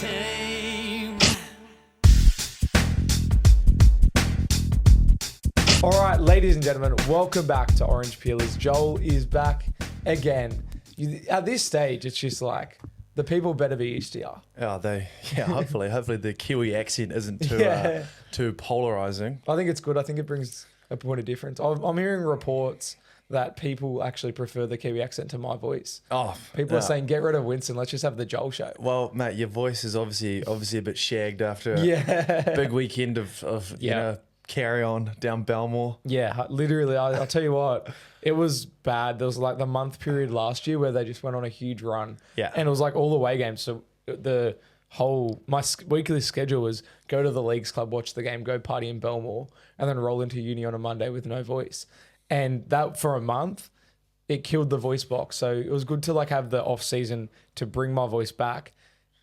team. All right, ladies and gentlemen, welcome back to Orange Peelers. Joel is back again. At this stage, it's just like the people better be used to you. Hopefully the Kiwi accent isn't too polarizing. I think it's good. I think it brings a point of difference. I'm hearing reports that people actually prefer the Kiwi accent to my voice. People are saying, get rid of Winston. Let's just have the Joel show. Well, mate, your voice is obviously a bit shagged after a big weekend of you know, carry on down Belmore. Yeah, literally. I'll tell you what, it was bad. There was like the month period last year where they just went on a huge run. Yeah. And it was like all the away games. So my weekly schedule was go to the Leagues Club, watch the game, go party in Belmore, and then roll into uni on a Monday with no voice. And that for a month, it killed the voice box. So it was good to like have the off season to bring my voice back.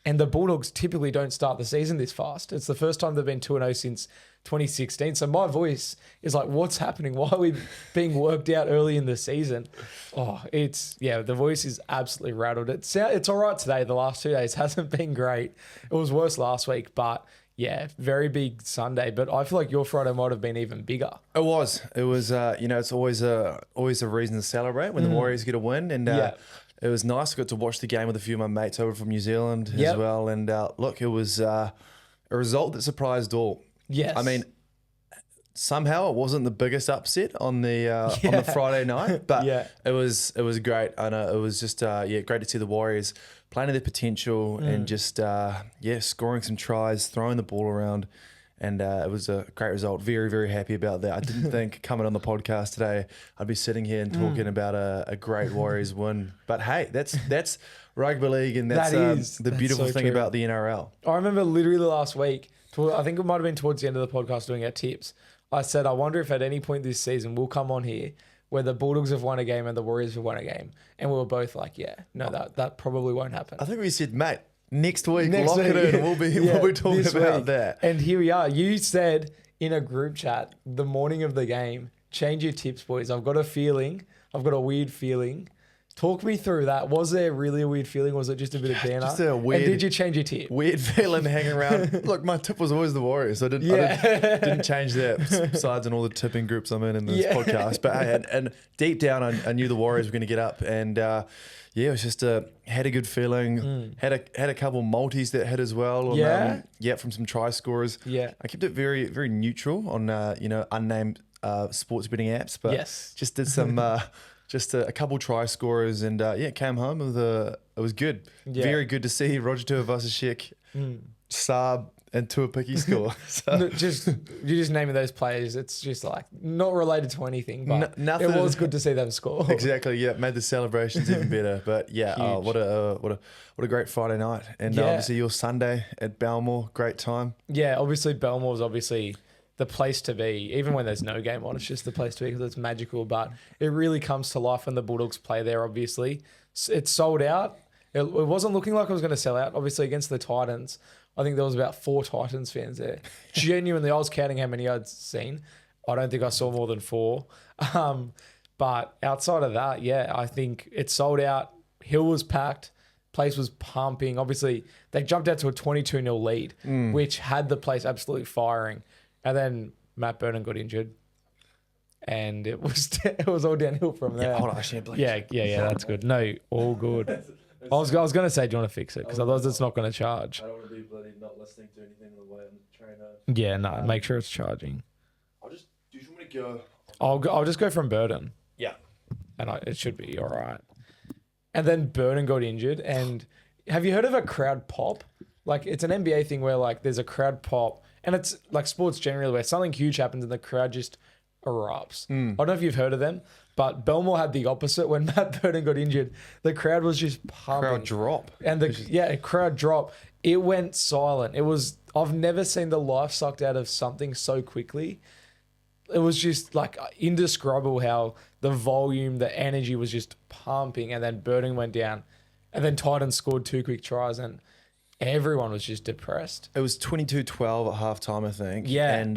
And the Bulldogs typically don't start the season this fast. It's the first time they've been 2-0 since 2016. So my voice is like, what's happening? Why are we being worked out early in the season? The voice is absolutely rattled. It's all right today. The last 2 days hasn't been great. It was worse last week, but yeah, very big Sunday. But I feel like your Friday might have been even bigger. It was. It's always a reason to celebrate when the Warriors get a win. And it was nice. I got to watch the game with a few of my mates over from New Zealand as well. And look, it was a result that surprised all. Yes. I mean, somehow it wasn't the biggest upset on the Friday night, but it was great. I know it was just great to see the Warriors playing to their potential and just scoring some tries, throwing the ball around, and it was a great result. Very, very happy about that. I didn't think coming on the podcast today I'd be sitting here and talking about a great Warriors win, but hey, that's rugby league, and that's the beautiful thing about the NRL. I remember literally last week, I think it might have been towards the end of the podcast doing our tips, I said, I wonder if at any point this season we'll come on here where the Bulldogs have won a game and the Warriors have won a game. And we were both like, that probably won't happen. I think we said, mate, next week, lock it in. We'll be talking about that. And here we are. You said in a group chat the morning of the game, change your tips, boys. I've got a weird feeling. Talk me through that. Was there really a weird feeling? Was it just a bit of banner? Just a weird, and did you change your tip? Weird feeling hanging around. Look, my tip was always the Warriors. So I didn't change that besides in all the tipping groups I'm in this podcast. But hey, and deep down, I knew the Warriors were going to get up. And it was just had a good feeling. Had a couple multis that hit as well. From some try scorers. Yeah. I kept it very, very neutral on, unnamed sports betting apps. But just did some... Just a couple try scorers and came home with it was good. Yeah. Very good to see Roger Tuivasa-Sheck, Saab and Tuapiki score. So. You're just naming those players. It's just like not related to anything, but it was good to see them score. Exactly. Yeah, made the celebrations even better. But what a great Friday night, and obviously your Sunday at Belmore, great time. Yeah, obviously Belmore's the place to be, even when there's no game on. It's just the place to be because it's magical. But it really comes to life when the Bulldogs play there, obviously. It's sold out. It wasn't looking like it was going to sell out. Obviously, against the Titans, I think there was about 4 Titans fans there. Genuinely, I was counting how many I'd seen. I don't think I saw more than 4. But outside of that, I think it sold out. Hill was packed. Place was pumping. Obviously, they jumped out to a 22-0 lead, which had the place absolutely firing. And then Matt Burnham got injured, and it was all downhill from there. Hold on, I should that's good. No, all good. I was going to say, do you want to fix it? Because otherwise it's not going to charge. I don't want to be bloody not listening to anything on the way on the train home. Yeah, no, make sure it's charging. Do you want me to go? I'll just go from Burden. Yeah. And it should be all right. And then Burden got injured. And have you heard of a crowd pop? Like, it's an NBA thing where, like, there's a crowd pop. And it's like sports generally where something huge happens and the crowd just erupts. I don't know if you've heard of them, but Belmore had the opposite. When Matt Burden got injured, the crowd was just pumping. Crowd drop. And crowd drop. It went silent. I've never seen the life sucked out of something so quickly. It was just like indescribable how the volume, the energy was just pumping, and then Burden went down, and then Titans scored 2 quick tries, and everyone was just depressed. It was 22-12 at halftime, I think. Yeah. And,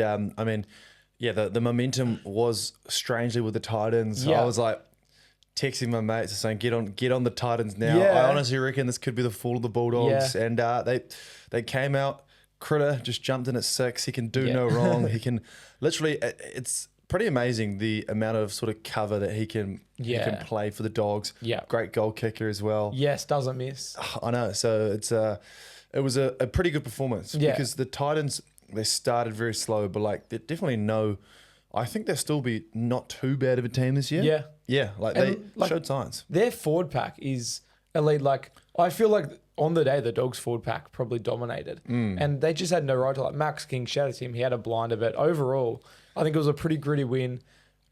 the momentum was strangely with the Titans. Yeah. I was like, texting my mates and saying, get on the Titans now. Yeah. I honestly reckon this could be the fall of the Bulldogs. Yeah. And they came out. Critter just jumped in at 6. He can do no wrong. He can literally, it's pretty amazing the amount of sort of cover that he can play for the Dogs. Yeah. Great goal kicker as well. Yes, doesn't miss. I know. So it was a pretty good performance because the Titans, they started very slow, but like they definitely I think they'll still be not too bad of a team this year. Yeah. Yeah. Like they showed signs. Their forward pack is elite. Like I feel like on the day, the Dogs forward pack probably dominated and they just had no right to like Max King, shout out to him. He had a blinder, but overall, I think it was a pretty gritty win.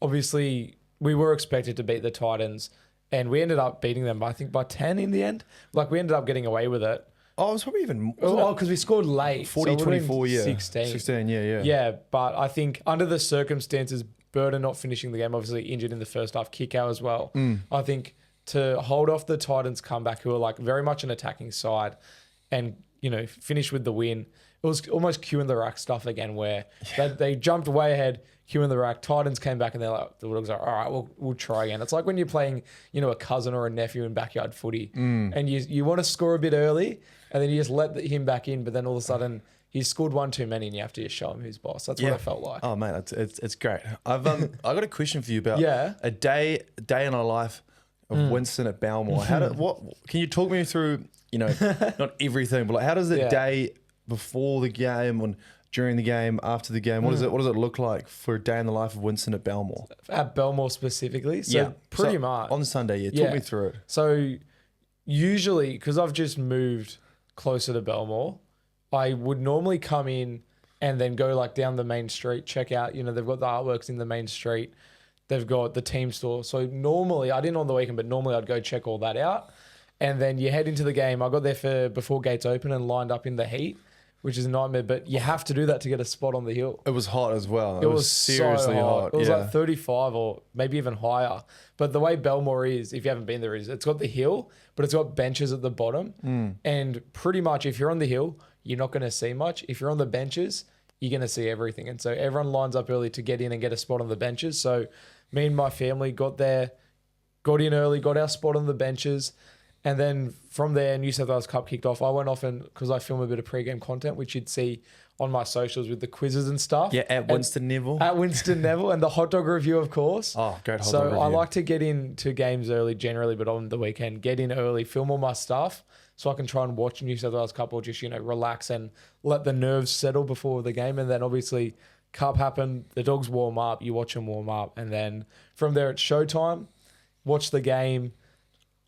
Obviously, we were expected to beat the Titans and we ended up beating them, I think, by 10 in the end. Like we ended up getting away with it. Oh, it was probably even... because we scored late. 40-24, yeah. 16. 16, yeah. Yeah, but I think under the circumstances, Burton not finishing the game, obviously injured in the first half, kick out as well. I think to hold off the Titans comeback, who are like very much an attacking side, and, finish with the win, it was almost cue in the rack stuff again where they jumped way ahead, cue in the rack, Titans came back and they're like, the Bulldogs are, all right, we'll try again. It's like when you're playing, a cousin or a nephew in backyard footy and you want to score a bit early and then you just let him back in, but then all of a sudden he's scored one too many and you have to just show him who's boss. That's what it felt like. Oh, mate, it's great. I got a question for you about a day in a life of Winston at Belmore. Can you talk me through, not everything, but like how does the day before the game and during the game, after the game, what does it look like for a day in the life of Winston at Belmore? At Belmore specifically? So pretty much. On Sunday, talk me through it. So usually, because I've just moved closer to Belmore, I would normally come in and then go like down the main street, check out, they've got the artworks in the main street. They've got the team store. So normally, I didn't on the weekend, but normally I'd go check all that out. And then you head into the game. I got there before gates open and lined up in the heat, which is a nightmare, but you have to do that to get a spot on the hill. It was hot as well. It was seriously so hot. It was like 35 or maybe even higher. But the way Belmore is, if you haven't been there, it's got the hill, but it's got benches at the bottom. And pretty much if you're on the hill, you're not going to see much. If you're on the benches, you're going to see everything. And so everyone lines up early to get in and get a spot on the benches. So me and my family got there, got in early, got our spot on the benches. And then from there, New South Wales Cup kicked off. I went off because I film a bit of pre-game content, which you'd see on my socials with the quizzes and stuff. Yeah, at Winston Neville. At Winston Neville and the hot dog review, of course. Oh, great hot dog review. So I like to get into games early generally, but on the weekend, get in early, film all my stuff so I can try and watch New South Wales Cup or just, relax and let the nerves settle before the game. And then obviously Cup happened, the Dogs warm up, you watch them warm up. And then from there it's showtime, watch the game,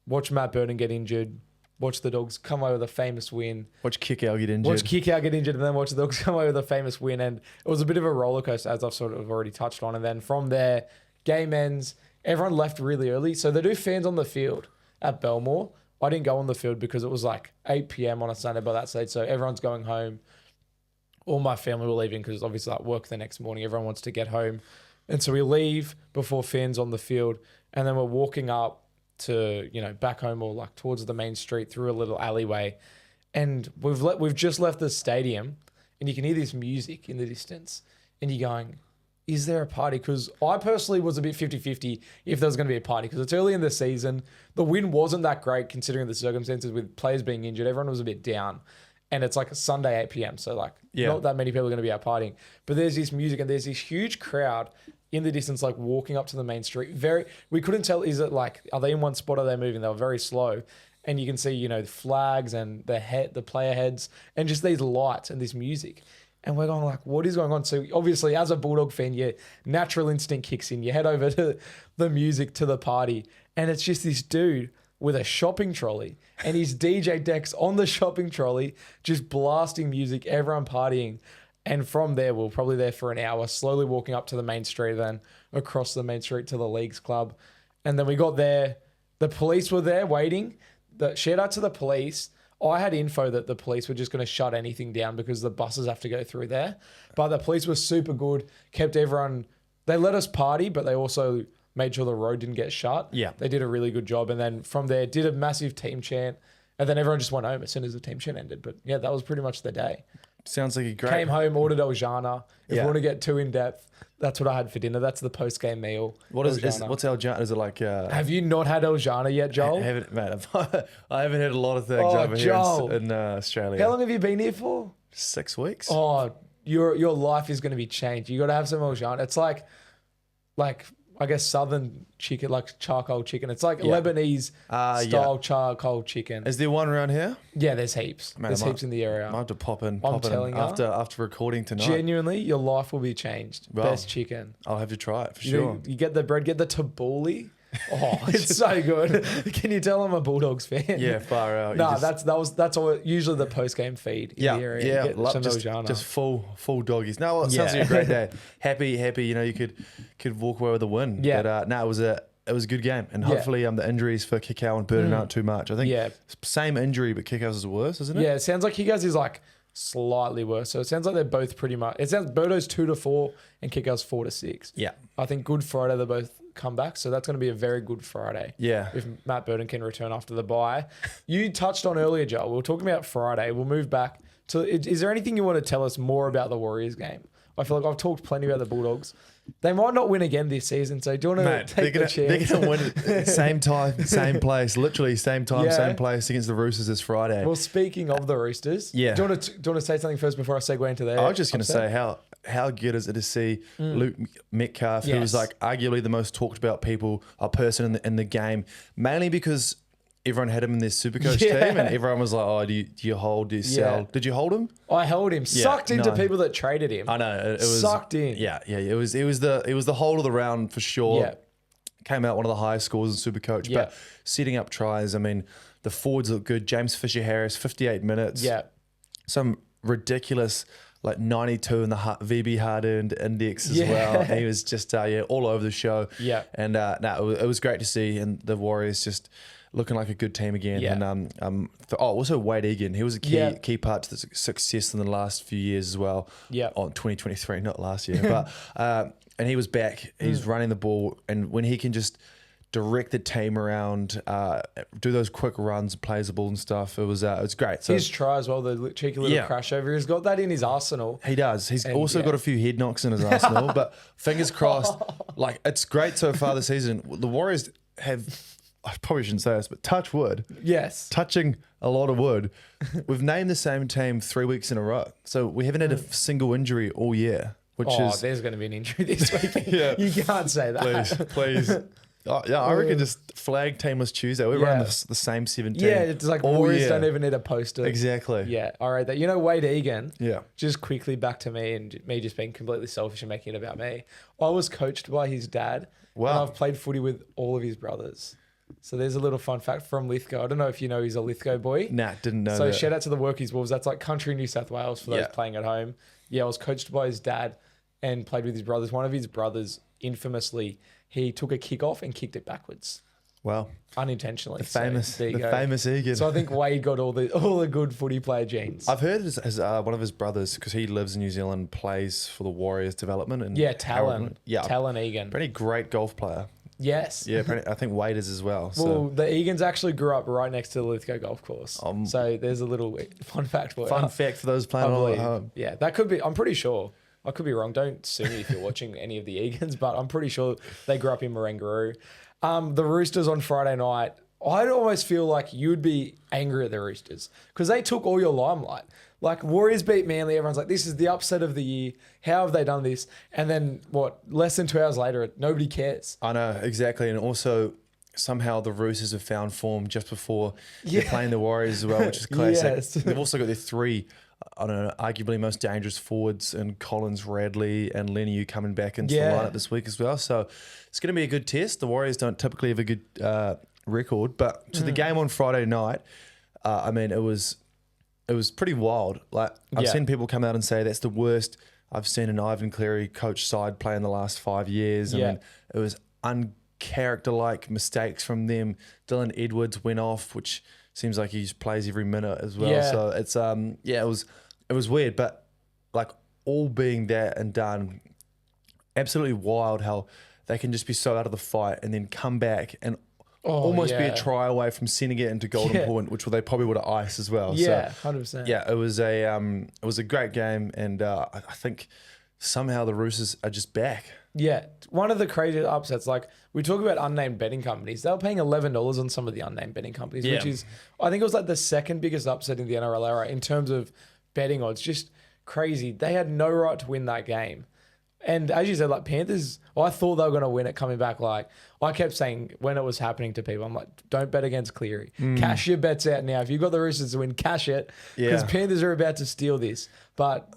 watch Matt Burton get injured, watch the Dogs come away with a famous win. Watch Kick-Out get injured. And then watch the Dogs come away with a famous win. And it was a bit of a roller coaster, as I've sort of already touched on. And then from there, game ends, everyone left really early. So they do fans on the field at Belmore. I didn't go on the field because it was like 8 p.m. on a Sunday by that stage. So everyone's going home. All my family were leaving because obviously at work the next morning, everyone wants to get home. And so we leave before fans on the field. And then we're walking up to, back home or like towards the main street through a little alleyway. And we've just left the stadium and you can hear this music in the distance and you're going, is there a party? Because I personally was a bit 50-50 if there was going to be a party because it's early in the season. The win wasn't that great considering the circumstances with players being injured. Everyone was a bit down. And it's like a Sunday 8 p.m. So like not that many people are going to be out partying. But there's this music and there's this huge crowd in the distance, like walking up to the main street. We couldn't tell, is it like, are they in one spot or are they moving? They were very slow. And you can see, the flags and the player heads and just these lights and this music. And we're going like, what is going on? So obviously as a Bulldog fan, your natural instinct kicks in. You head over to the music, to the party. And it's just this dude with a shopping trolley and his DJ decks on the shopping trolley, just blasting music, everyone partying. And from there, we're probably there for an hour, slowly walking up to the main street, then across the main street to the Leagues Club. And then we got there. The police were there waiting. Shout out to the police. I had info that the police were just going to shut anything down because the buses have to go through there. But the police were super good, kept everyone... They let us party, but they also made sure the road didn't get shut. Yeah. They did a really good job. And then from there, did a massive team chant. And then everyone just went home as soon as the team chant ended. But yeah, that was pretty much the day. Sounds like a great. Came home, ordered El Jannah. If Yeah. we want to get too in depth, that's what I had for dinner. That's the post game meal. What's El Jannah? Is it like? Have you not had El Jannah yet, Joel? I haven't, man. I haven't had a lot of things over Joel. here in Australia. How long have you been here for? 6 weeks. Oh, your life is going to be changed. You got to have some El Jannah. It's like I guess southern chicken, like charcoal chicken. It's like Lebanese style charcoal chicken. Is there one around here? Yeah, there's heaps. Man, there's heaps in the area. I have to pop in telling you. after recording tonight. Genuinely, your life will be changed. Well, Best chicken. I'll have to try it for sure. You get the bread, get the tabbouleh. Oh, it's so good. Can you tell I'm a Bulldogs fan? Yeah, far out. No, that's all. Usually the post game feed in the area. Yeah, just full doggies. No, it sounds like a great day. Happy. You know, you could walk away with a win. Yeah. But it was a good game, and hopefully the injuries for Kickow and Burden aren't too much. I think same injury, but Kickow's is worse, isn't it? Yeah, it sounds like Kickow's is like slightly worse. So it sounds like they're both pretty much. It sounds Birdo's 2 to 4 and Kickow's 4 to 6. Yeah. I think Good Friday they both come back, so that's going to be a very good Friday. Yeah. If Matt Burden can return after the bye. You touched on earlier, Joel. We were talking about Friday. We'll move back to. Is there anything you want to tell us more about the Warriors game? I feel like I've talked plenty about the Bulldogs. They might not win again this season, so do you want to take the chance? They're going to win same time, same place. Literally same time, same place against the Roosters this Friday. Well, speaking of the Roosters, do you want to say something first before I segue into there? I was just going to say how good is it to see Luke Metcalf, who was like arguably the most talked about person in the game, mainly because everyone had him in their Supercoach team, and everyone was like, "Oh, do you hold? Do you sell? Yeah. Did you hold him?" I held him, sucked into people that traded him. I know it was sucked in. Yeah. It was the hold of the round for sure. Yeah. Came out one of the highest scores in Supercoach, but setting up tries. I mean, the forwards look good. James Fisher-Harris, 58 minutes. Yeah. Some ridiculous. Like 92 in the VB hard-earned index as well. He was just all over the show. Yeah. And it was great to see, and the Warriors just looking like a good team again. Yeah. And also Wade Egan. He was a key part to the success in the last few years as well. Yeah. On 2023, not last year, but and he was back. He's running the ball, and when he can just direct the team around, do those quick runs, plays the ball and stuff. It was great. So his try as well, the cheeky little crash over. He's got that in his arsenal. He does. He's also got a few head knocks in his arsenal, but fingers crossed. Like, it's great so far this season. The Warriors have, I probably shouldn't say this, but touch wood. Yes. Touching a lot of wood. We've named the same team 3 weeks in a row. So we haven't had a single injury all year, which is... there's going to be an injury this week. You can't say that. Please. Oh, yeah, I reckon just flag Teamless Tuesday. We run the same 17. Yeah, it's like Warriors don't even need a poster. Exactly. Yeah, all right. You know, Wade Egan. Yeah. Just quickly back to me and me just being completely selfish and making it about me. I was coached by his dad. Wow. And I've played footy with all of his brothers. So there's a little fun fact from Lithgow. I don't know if you know he's a Lithgow boy. Nah, didn't know So that. shout out to the Workies Wolves. That's like country New South Wales for those playing at home. Yeah, I was coached by his dad and played with his brothers. One of his brothers, infamously, he took a kick off and kicked it backwards. Wow. Unintentionally. Famous Egan. So I think Wade got all the good footy player genes. I've heard one of his brothers, because he lives in New Zealand, plays for the Warriors development. And Talon. Yeah. Talon Egan. Pretty great golf player. Yes. Yeah, I think Wade is as well. So. Well, the Egans actually grew up right next to the Lithgow golf course. So there's a little fun fact for you. Fun fact for those playing all at home. Yeah, that could be, I'm pretty sure. I could be wrong. Don't sue me if you're watching any of the Egans, but I'm pretty sure they grew up in Marangaroo. The Roosters on Friday night, I'd almost feel like you'd be angry at the Roosters because they took all your limelight. Like, Warriors beat Manly, everyone's like, this is the upset of the year. How have they done this? And then, less than 2 hours later, nobody cares. I know, exactly. And also, somehow the Roosters have found form just before they're playing the Warriors as well, which is classic. Yes. They've also got their three, I don't know, arguably most dangerous forwards, and Collins, Radley, and Lenny coming back into the lineup this week as well. So it's going to be a good test. The Warriors don't typically have a good record, but to the game on Friday night, I mean, it was pretty wild. Like, I've seen people come out and say that's the worst I've seen an Ivan Cleary coach side play in the last 5 years. I mean, it was uncharacter-like mistakes from them. Dylan Edwards went off, which seems like he just plays every minute as well. Yeah. So it's it was weird, but like, all being that and done, absolutely wild how they can just be so out of the fight and then come back and almost be a try away from sending it into Golden Point, which they probably would have iced as well. Yeah, so, 100%. Yeah, it was a great game, and I think somehow the Roosters are just back. Yeah, one of the crazy upsets, like we talk about unnamed betting companies, they were paying $11 on some of the unnamed betting companies, which is, I think it was like the second biggest upset in the NRL era in terms of betting odds. Just crazy. They had no right to win that game. And as you said, like Panthers, I thought they were going to win it coming back. Like I kept saying when it was happening to people, I'm like, don't bet against Cleary. Cash your bets out now. If you've got the Roosters to win, cash it. Because Panthers are about to steal this. But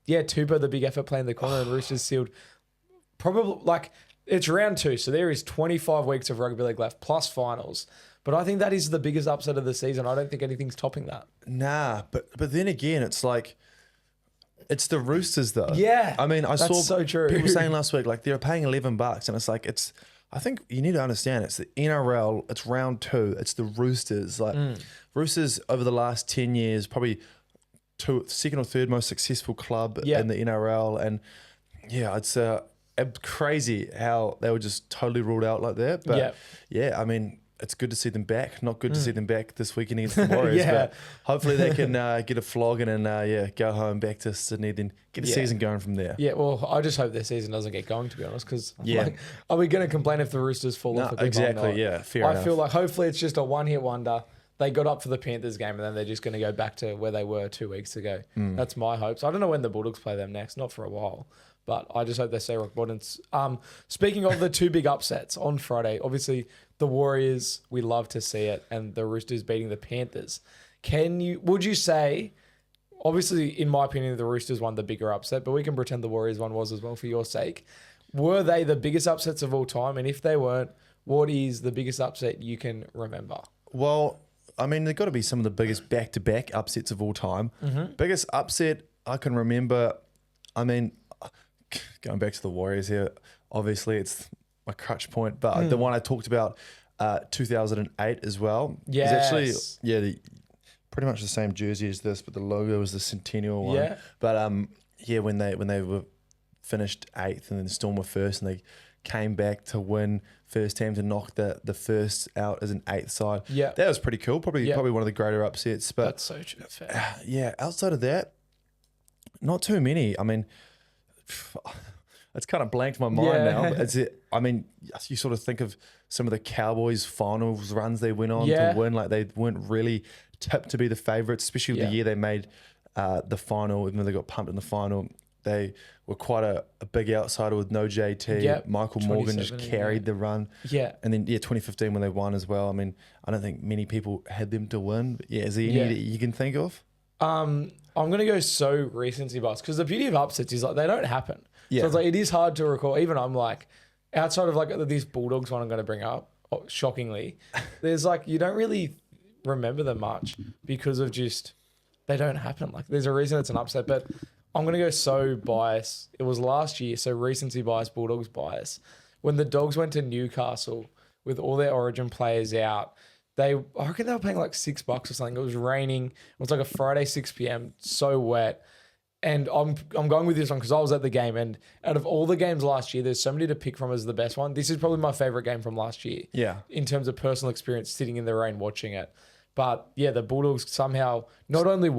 yeah, Tupou, the big effort play in the corner, and Roosters sealed. Probably like it's round 2, so there is 25 weeks of rugby league left plus finals. But I think that is the biggest upset of the season. I don't think anything's topping that. Nah, but then again, it's like it's the Roosters though. Yeah, I mean, I saw so true. People saying last week like they're paying $11, and it's like I think you need to understand it's the NRL. It's round 2. It's the Roosters. Like Roosters over the last 10 years, probably second or third most successful club in the NRL, and it's crazy how they were just totally ruled out like that. But I mean, it's good to see them back. Not good to see them back this weekend against the Warriors. But hopefully they can get a flogging and go home back to Sydney, then get the season going from there. Yeah, well, I just hope their season doesn't get going, to be honest, because like, are we going to complain if the Roosters fall off? Exactly, fair enough. I feel like hopefully it's just a one-hit wonder. They got up for the Panthers game and then they're just going to go back to where they were 2 weeks ago. That's my hopes. I don't know when the Bulldogs play them next, not for a while. But I just hope they stay rock bottom. Speaking of the two big upsets on Friday, obviously the Warriors, we love to see it, and the Roosters beating the Panthers. Would you say, obviously in my opinion, the Roosters won the bigger upset, but we can pretend the Warriors one was as well for your sake. Were they the biggest upsets of all time? And if they weren't, what is the biggest upset you can remember? Well, I mean, they've got to be some of the biggest back-to-back upsets of all time. Biggest upset I can remember, I mean, going back to the Warriors here, obviously it's my crutch point, but the one I talked about, 2008 as well. Yes. It's actually, pretty much the same jersey as this, but the logo was the Centennial one. Yeah. But when they were finished 8th and then Storm were first and they came back to win first team to knock the first out as an 8th side. Yeah. That was pretty cool. Probably one of the greater upsets. But that's so fair. Outside of that, not too many. I mean, it's kind of blanked my mind now. But I mean, you sort of think of some of the Cowboys finals runs they went on to win. Like they weren't really tipped to be the favourites, especially the year they made the final, even though they got pumped in the final. They were quite a big outsider with no JT. Michael Morgan just carried the run. And then 2015 when they won as well. I mean, I don't think many people had them to win. But is there any that you can think of? I'm going to go so recency bias because the beauty of upsets is like they don't happen. So it's like it is hard to recall. Even I'm like, outside of like this Bulldogs one I'm going to bring up, shockingly, there's like you don't really remember them much because of just they don't happen. Like there's a reason it's an upset, but I'm going to go so biased. It was last year, so recency bias, Bulldogs bias. When the Dogs went to Newcastle with all their Origin players out, I reckon they were paying like $6 or something. It was raining. It was like a Friday, 6 p.m. So wet. And I'm going with this one because I was at the game. And out of all the games last year, there's so many to pick from as the best one. This is probably my favorite game from last year. Yeah. In terms of personal experience, sitting in the rain watching it. But yeah, the Bulldogs somehow not only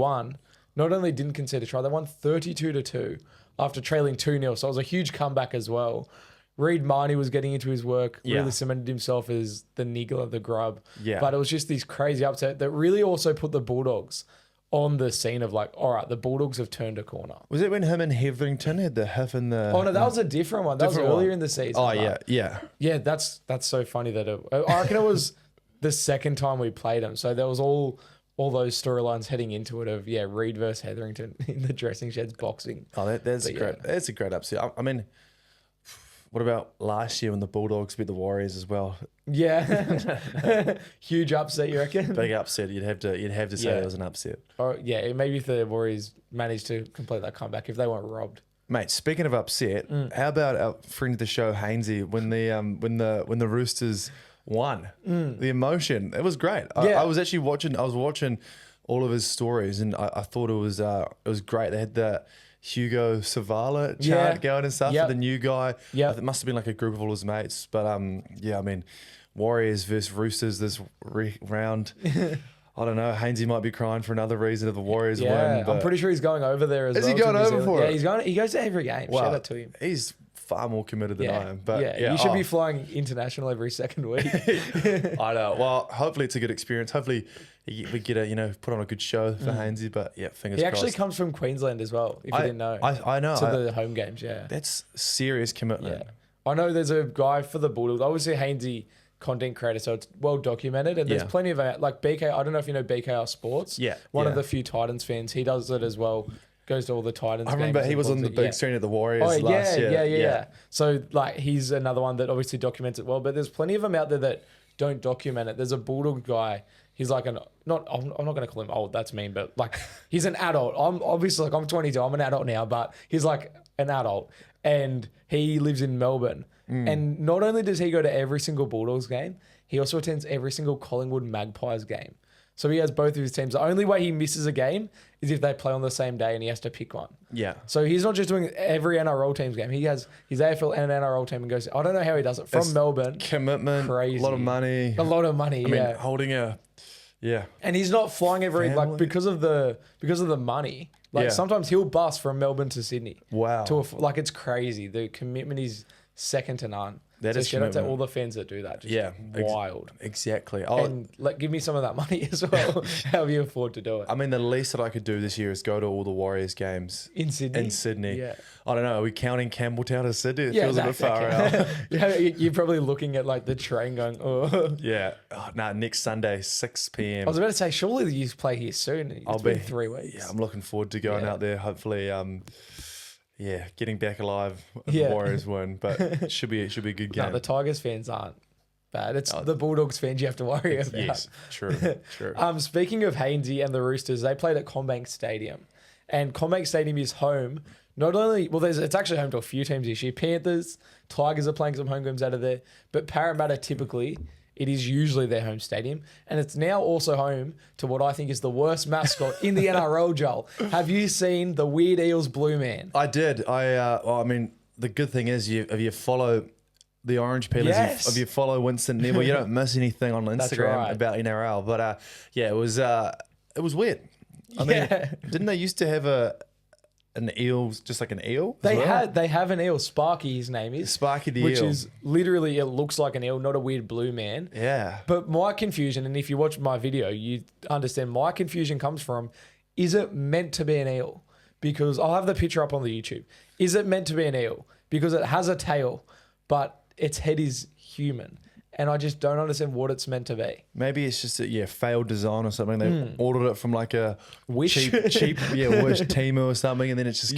didn't concede a try, they won 32-2 after trailing 2-0. So it was a huge comeback as well. Reid Marnie was getting into his work, really cemented himself as the niggler, the grub. Yeah. But it was just this crazy upset that really also put the Bulldogs on the scene of like, all right, the Bulldogs have turned a corner. Was it when him and Hetherington had the hoof in the... Oh, no, that was a different one. That was earlier in the season. Oh, yeah. Yeah, that's so funny that I reckon it was the second time we played them. So there was all those storylines heading into it of, Reid versus Hetherington in the dressing sheds boxing. Oh, that's great. That's a great upset. I mean... What about last year when the Bulldogs beat the Warriors as well? Yeah, huge upset. You reckon? Big upset. You'd have to say it was an upset. Or maybe if the Warriors managed to complete that comeback, if they weren't robbed. Mate, speaking of upset, how about our friend of the show Hainsey when the Roosters won? The emotion, it was great. I was actually watching. I was watching all of his stories, and I thought it was great. They had the Hugo Savala chant going and stuff for the new guy. Yeah, it must have been like a group of all his mates. But I mean, Warriors versus Roosters this round. I don't know. Hainsey might be crying for another reason if the Warriors win. I'm pretty sure he's going over there as well. Is he going over for it? Yeah, he goes to every game. Wow. Shout out to him. He's far more committed than I am. But you should be flying international every second week. I know. Well, hopefully it's a good experience. Hopefully we get a put on a good show for Hainsey. But yeah, fingers crossed. He actually comes from Queensland as well. If you didn't know, I know to the home games. Yeah, that's serious commitment. Yeah, I know. There's a guy for the Bulldogs. Obviously, Hainsey, content creator, so it's well documented, and there's plenty of like BK. I don't know if you know BKR Sports. Yeah, one of the few Titans fans. He does it as well. Goes to all the Titans. I remember he was on the big screen at the Warriors last year. Yeah. So like he's another one that obviously documents it well, but there's plenty of them out there that don't document it. There's a Bulldog guy. He's like I'm not going to call him old. That's mean, but like he's an adult. I'm obviously like I'm 22. I'm an adult now, but he's like an adult, and he lives in Melbourne. And not only does he go to every single Bulldogs game, he also attends every single Collingwood Magpies game. So he has both of his teams. The only way he misses a game is if they play on the same day and he has to pick one. Yeah. So he's not just doing every NRL team's game. He has his AFL and NRL team and goes, I don't know how he does it. From Melbourne. Commitment. Crazy. A lot of money. I mean, holding a... Yeah. And he's not flying every... Family. Like, because of the money. Like, sometimes he'll bus from Melbourne to Sydney. Wow. Like, it's crazy. The commitment is second to none. That is shout out to all the fans that do that. Just wild. Exactly. And give me some of that money as well. How you afford to do it? I mean, the least that I could do this year is go to all the Warriors games in Sydney. Yeah. I don't know. Are we counting Campbelltown as Sydney? It feels a bit far out. You're probably looking at like the train going, oh. Yeah. Next Sunday, 6 p.m. I was about to say, surely you play here soon. It's been 3 weeks. Yeah, I'm looking forward to going out there. Hopefully, getting back alive if the Warriors win, but it should be a good game. No, the Tigers fans aren't bad. It's the Bulldogs fans you have to worry about. Yes, true. Speaking of Hainsey and the Roosters, they played at CommBank Stadium, and CommBank Stadium is home. Not only it's actually home to a few teams this year. Panthers, Tigers are playing some home games out of there, but Parramatta typically. It is usually their home stadium, and it's now also home to what I think is the worst mascot in the NRL, Joel. Have you seen the weird Eels blue man? I did. I mean, the good thing is if you follow the Orange Peelers, if you follow Winston Neville, you don't miss anything on Instagram about NRL. But it was weird. I mean, didn't they used to have an eel, just like an eel? They have an eel. Sparky, his name is. Sparky the which eel. Which is literally, it looks like an eel, not a weird blue man. Yeah. But my confusion, and if you watch my video, you understand my confusion comes from, is it meant to be an eel? Because I'll have the picture up on the YouTube. Is it meant to be an eel? Because it has a tail, but its head is human. And I just don't understand what it's meant to be. Maybe it's just a failed design or something. They ordered it from like a Wish cheap Wish Temu or something, and then it's just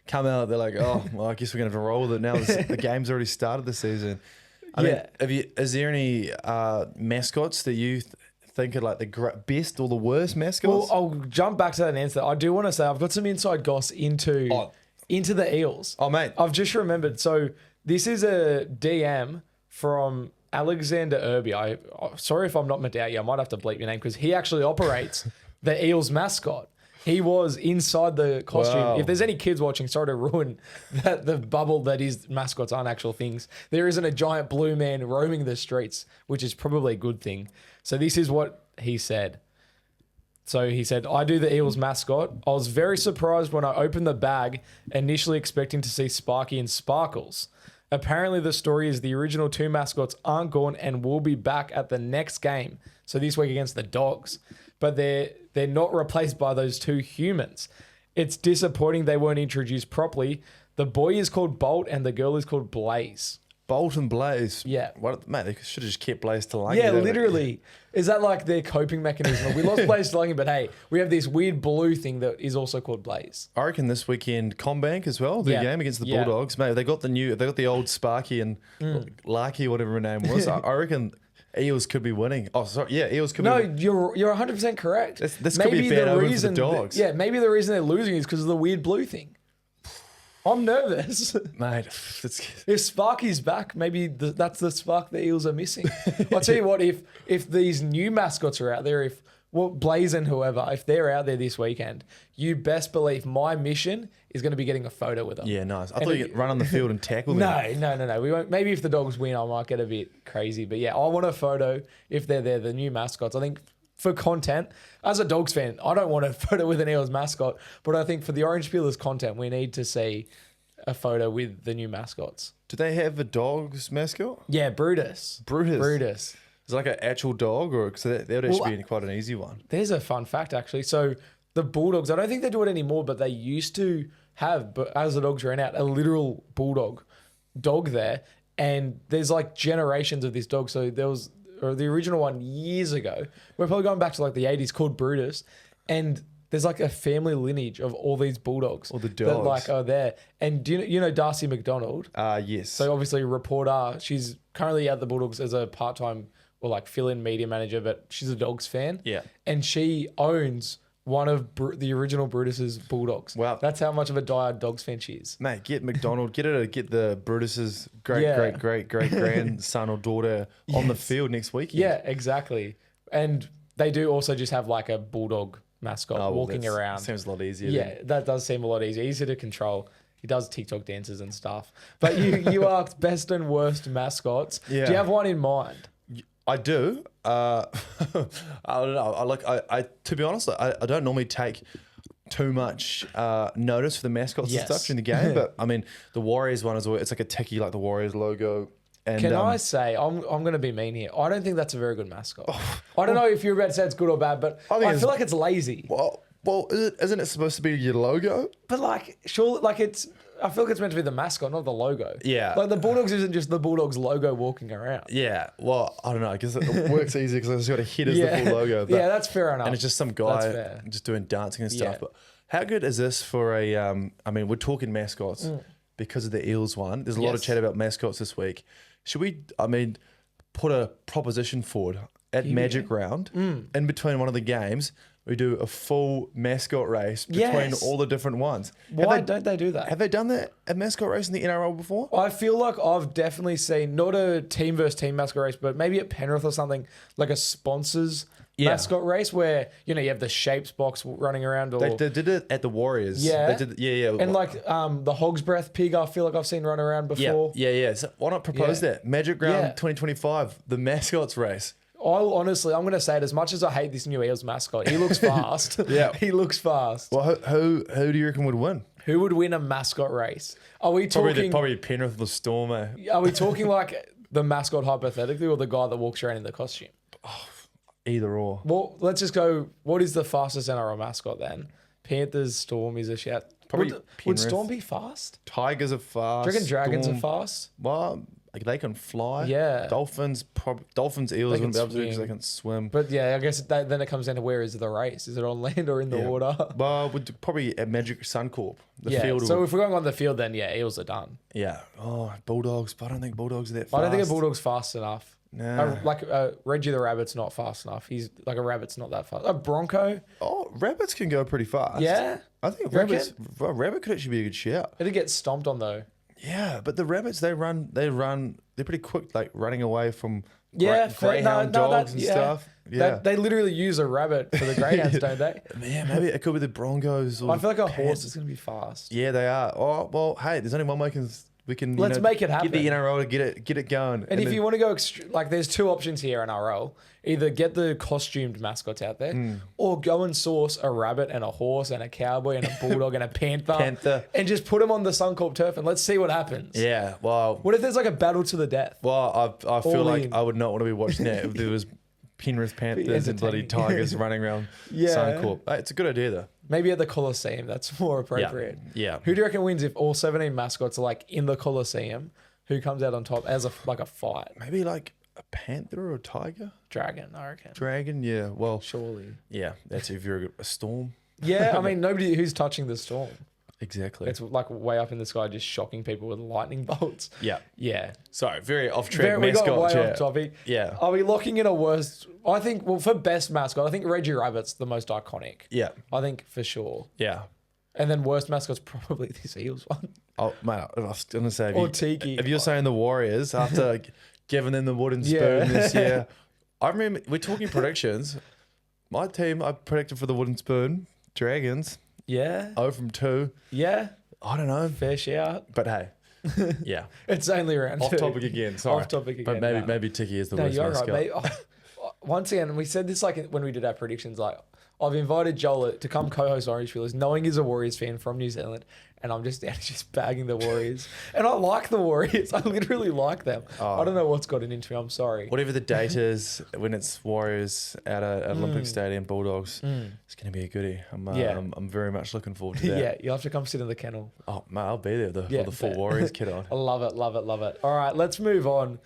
come out. They're like, oh, well, I guess we're gonna have to roll with it now. The game's already started this season. I mean, is there any mascots that you think are like the best or the worst mascots? Well, I'll jump back to that answer. I do want to say I've got some inside goss into the Eels. Oh, mate, I've just remembered. So this is a DM from Alexander Irby. Sorry if I'm not Medallia. I might have to bleep your name because he actually operates the Eels mascot. He was inside the costume. Wow. If there's any kids watching, sorry to ruin the bubble that is mascots aren't actual things. There isn't a giant blue man roaming the streets, which is probably a good thing. So this is what he said. So he said, I do the Eels mascot. I was very surprised when I opened the bag, initially expecting to see Sparky and Sparkles. Apparently, the story is the original two mascots aren't gone and will be back at the next game. So this week against the Dogs. But they're not replaced by those two humans. It's disappointing they weren't introduced properly. The boy is called Bolt and the girl is called Blaze. Bolt and Blaze. Yeah. What, mate, they should have just kept Blaze to Lungy. Yeah, literally. Is that like their coping mechanism? We lost Blaze to Lungy, but hey, we have this weird blue thing that is also called Blaze. I reckon this weekend, CommBank as well, the game against the Bulldogs. Mate, they got the old Sparky and Larky, whatever her name was. I reckon Eels could be winning. Oh, sorry. Yeah, Eels could be winning. No, you're 100% correct. This could be a bad omen for the Dogs. Maybe the reason they're losing is because of the weird blue thing. I'm nervous. Mate, if Sparky's back, maybe that's the spark the Eels are missing. I'll tell you what, if these new mascots are out there, if well, Blaze and whoever, if they're out there this weekend, you best believe my mission is going to be getting a photo with them. Yeah, nice. I thought you'd run on the field and tackle them. No. We won't. Maybe if the Dogs win, I might get a bit crazy. But yeah, I want a photo if they're there, the new mascots. I think for content, as a Dogs fan, I don't want a photo with an Eels mascot, but I think for the Orange Peelers content, we need to see a photo with the new mascots. Do they have a Dogs mascot? Yeah, Brutus. Is it like an actual dog, or because that would actually be quite an easy one? There's a fun fact actually. So the Bulldogs, I don't think they do it anymore, but they used to have, but as the Dogs ran out, a literal bulldog dog there, and there's like generations of this dog. So there was the original one years ago. We're probably going back to like the 80s, called Brutus, and there's like a family lineage of all these bulldogs. All the that dogs like are there. And do you know Darcy McDonald? Yes. So obviously a reporter. She's currently at the Bulldogs as a part-time or like fill-in media manager, but she's a Dogs fan. Yeah. And she owns one of the original Brutus's Bulldogs. Wow. That's how much of a diehard Dogs fan she is. Mate, get McDonald, get the Brutus's great grandson or daughter on the field next weekend. Yeah, exactly. And they do also just have like a Bulldog mascot walking around. Seems a lot easier. Yeah, that does seem a lot easier to control. He does TikTok dances and stuff. But you asked best and worst mascots. Yeah. Do you have one in mind? I do. I don't know. I to be honest, I don't normally take too much notice for the mascots and stuff in the game. But I mean, the Warriors one is always, it's like a ticky, like the Warriors logo. And, can I say, I'm going to be mean here. I don't think that's a very good mascot. I don't know if you're about to say it's good or bad, but I feel like it's lazy. Well, isn't it supposed to be your logo? But like, surely, like I feel like it's meant to be the mascot, not the logo. Yeah. Like the Bulldogs isn't just the Bulldogs logo walking around. Yeah. Well, I don't know. I guess it works easy because it's got a head as the full logo. But, yeah, that's fair enough. And it's just some guy just doing dancing and stuff. But how good is this for a? I mean, we're talking mascots because of the Eels one. There's a lot of chat about mascots this week. Should we? I mean, put a proposition forward at Magic Round in between one of the games. We do a full mascot race between all the different ones. Why don't they do that? Have they done that, a mascot race in the NRL before? I feel like I've definitely seen, not a team versus team mascot race, but maybe at Penrith or something, like a sponsors mascot race where, you have the shapes box running around. Or They did it at the Warriors. Yeah. They did, And like the Hog's Breath pig, I feel like I've seen run around before. Yeah. So why not propose that? Magic Round 2025, the mascots race. I'm going to say it, as much as I hate this new Eels mascot, he looks fast. He looks fast. Well, who do you reckon would win? Who would win a mascot race? Are we talking... Probably Penrith the Storm, Are we talking like the mascot hypothetically or the guy that walks around in the costume? Either or. Well, let's just go, what is the fastest NRL mascot then? Panthers, Storm is a shout. Would Storm be fast? Tigers are fast. Do you reckon Dragons are fast? Well, like they can fly. Yeah. Dolphins, Eels wouldn't be able to because they can swim. But yeah, I guess then it comes down to where is the race? Is it on land or in the water? Well, would probably at Magic Suncorp. The field. So if we're going on the field, then Eels are done. Yeah. Oh, Bulldogs. But I don't think Bulldogs are that fast. I don't think a Bulldog's fast enough. No. Reggie the Rabbit's not fast enough. He's like a rabbit's not that fast. A Bronco. Oh, rabbits can go pretty fast. Yeah. I think rabbit could actually be a good shout. It'd get stomped on though. Yeah, but the rabbits they're pretty quick, like running away from greyhound dogs and stuff. Yeah, they literally use a rabbit for the greyhounds, don't they? Yeah, maybe it could be the Broncos. Or I feel like a horse is going to be fast. Yeah, they are. Oh well, hey, there's only one way we can let's make it happen. Get the NRL to get it going. And if you want to go like, there's two options here in NRL. Either get the costumed mascots out there, or go and source a rabbit and a horse and a cowboy and a bulldog and a panther, and just put them on the Suncorp turf and let's see what happens. Yeah, well, what if there's like a battle to the death? Well, I feel like I would not want to be watching that if there was Penrith Panthers and bloody Tigers running around Suncorp. It's a good idea though. Maybe at the Coliseum, that's more appropriate. Yeah. Who do you reckon wins if all 17 mascots are like in the Coliseum? Who comes out on top as a fight? Maybe like a panther or a tiger? Dragon, I reckon. Dragon, yeah. Well, surely. Yeah, that's if you're a storm. Yeah, I mean, nobody who's touching the storm. Exactly. It's like way up in the sky, just shocking people with lightning bolts. Yeah. Yeah. Sorry, very off track mascot. We got way off topic. Yeah. Are we locking in a worst? I think, well, for best mascot, I think Reggie Rabbit's the most iconic. Yeah. I think for sure. Yeah. And then worst mascot's probably this Eels one. Oh, mate, I was going to say. Tiki. If you're saying the Warriors, after giving them the wooden spoon this year, I remember, we're talking predictions. My team, I predicted for the wooden spoon. Dragons, Yeah. 0 from 2. Yeah. I don't know. Fair shout. But hey, yeah. It's only round Off 2. topic again. Sorry. Off topic again. But maybe Tiki is the No, worst you're mascot. right, mate. Once again, we said this like when we did our predictions. Like, I've invited Joel to come co-host Orange Feelers, knowing he's a Warriors fan from New Zealand, and I'm just down just bagging the Warriors. And I like the Warriors. I literally like them. I don't know what's gotten into me. I'm sorry. Whatever the date is, when it's Warriors at Olympic Stadium, Bulldogs, it's going to be a goodie. I'm very much looking forward to that. Yeah, you'll have to come sit in the kennel. Oh, mate, I'll be there for the full Warriors kit on. I love it, love it, love it. All right, let's move on.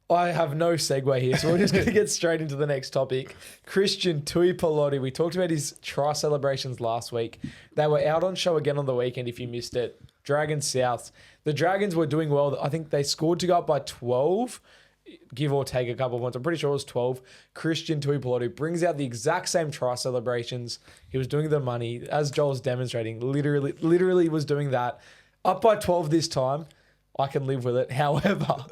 I have no segue here, so we're just going to get straight into the next topic. Christian Tuipulotu. We talked about his try celebrations last week. They were out on show again on the weekend, if you missed it. Dragons South. The Dragons were doing well. I think they scored to go up by 12, give or take a couple of points. I'm pretty sure it was 12. Christian Tuipulotu brings out the exact same try celebrations. He was doing the money, as Joel's demonstrating, literally was doing that. Up by 12 this time. I can live with it. However,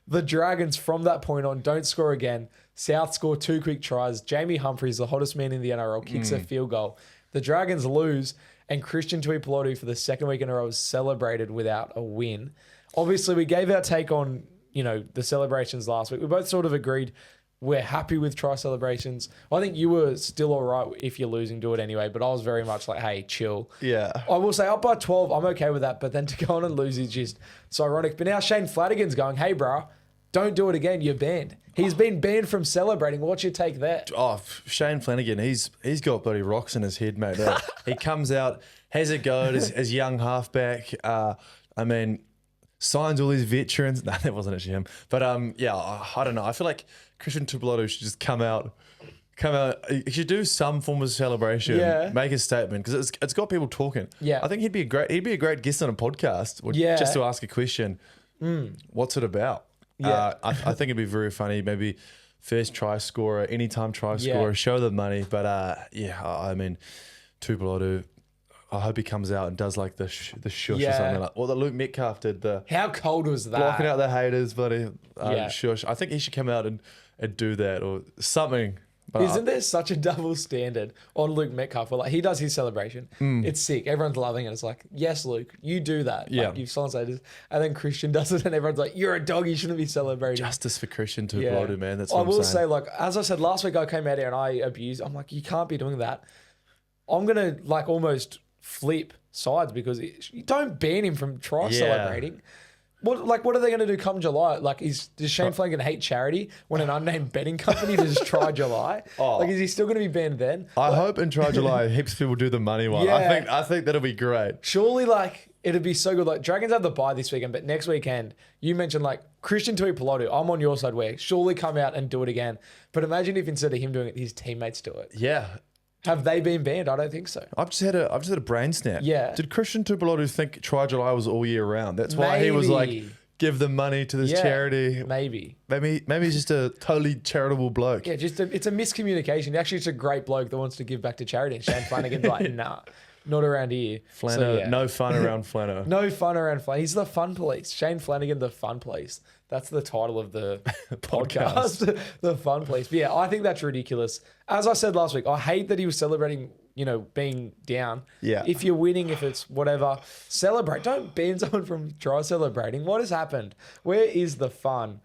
the Dragons from that point on don't score again. South score 2 quick tries. Jamie Humphries, the hottest man in the NRL, kicks a field goal. The Dragons lose, and Christian Tuipulotu for the second week in a row is celebrated without a win. Obviously, we gave our take on, the celebrations last week. We both sort of agreed we're happy with try celebrations. I think you were still all right if you're losing, do it anyway. But I was very much like, hey, chill. Yeah. I will say up by 12, I'm okay with that. But then to go on and lose is just so ironic. But now Shane Flanagan's going, hey, bro, don't do it again. You're banned. He's been banned from celebrating. What's your take there? Oh, Shane Flanagan, he's got bloody rocks in his head, mate. He comes out, has a go at his young halfback. Signs all these veterans. No, that wasn't actually him. But I don't know. I feel like Christian Tuipulotu should just come out. He should do some form of celebration. Yeah. Make a statement because it's got people talking. Yeah. I think he'd be a great guest on a podcast. Just to ask a question. What's it about? Yeah. I think it'd be very funny. Maybe first try scorer, anytime try scorer, show the money. But Tuipulotu. I hope he comes out and does like the shush or something like. Or the Luke Metcalf did How cold was that? blocking out the haters, buddy. Shush. I think he should come out and do that or something. But Isn't there such a double standard on Luke Metcalf? Where, like, he does his celebration. It's sick. Everyone's loving it. It's like, yes, Luke, you do that. Yeah. Like, you've celebrated. And then Christian does it and everyone's like, you're a dog. You shouldn't be celebrating. justice for Christian Tuipulotu, man. That's what I I'm will saying. say, like, as I said last week, I came out here and I abused. I'm like, you can't be doing that. I'm going to like almost flip sides because you don't ban him from try celebrating. What are they going to do come July? Like, does Shane Flanagan hate charity when an unnamed betting company does try July? Like, is he still going to be banned then? I hope in Try July heaps of people do the money one. Yeah. I think that'll be great. Surely, like, it'd be so good. Like, Dragons have the bye this weekend, but next weekend, you mentioned, like, Christian Tuipulotu, I'm on your side where surely come out and do it again. But imagine if instead of him doing it, his teammates do it. Yeah. Have they been banned? I don't think so. I've just had a brain snap. Yeah. Did Christian Tuipulotu think Try July was all year round? That's why he was like, give the money to this charity. Maybe he's just a totally charitable bloke. Yeah, it's a miscommunication. Actually, it's a great bloke that wants to give back to charity. And Shane Flanagan's like, nah, not around here. Flano, no fun around Flano. No fun around Flano. He's the fun police. Shane Flanagan, the fun police. That's the title of the podcast. The fun police. But yeah, I think that's ridiculous. As I said last week, I hate that he was celebrating, being down. Yeah. If you're winning, if it's whatever, celebrate. Don't ban someone from try celebrating. What has happened? Where is the fun?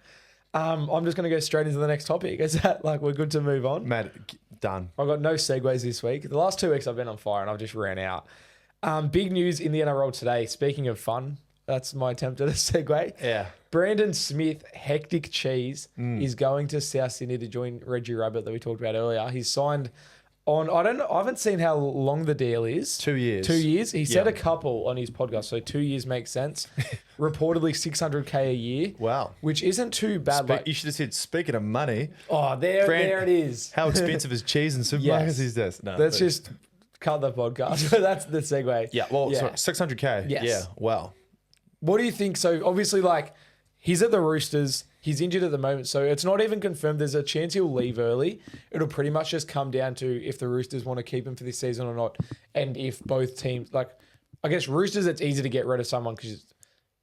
I'm just going to go straight into the next topic. Is that like we're good to move on? Matt, done. I've got no segues this week. The last 2 weeks I've been on fire and I've just ran out. Big news in the NRL today. Speaking of fun, that's my attempt at a segue. Yeah. Brandon Smith, Hectic Cheese, is going to South Sydney to join Reggie Rabbit that we talked about earlier. He's signed on, I haven't seen how long the deal is. 2 years. 2 years. He said a couple on his podcast, so 2 years makes sense. Reportedly $600K a year. Wow. Which isn't too bad. You should have said, speaking of money. Oh, there it is. How expensive is cheese in supermarkets these days? No, let's just cut the podcast. That's the segue. Yeah, well, sorry, $600K. Yes. Yeah, wow. What do you think? So obviously, like, he's at the Roosters. He's injured at the moment, so it's not even confirmed. There's a chance he'll leave early. It'll pretty much just come down to if the Roosters want to keep him for this season or not, and if both teams, like, I guess Roosters, it's easy to get rid of someone,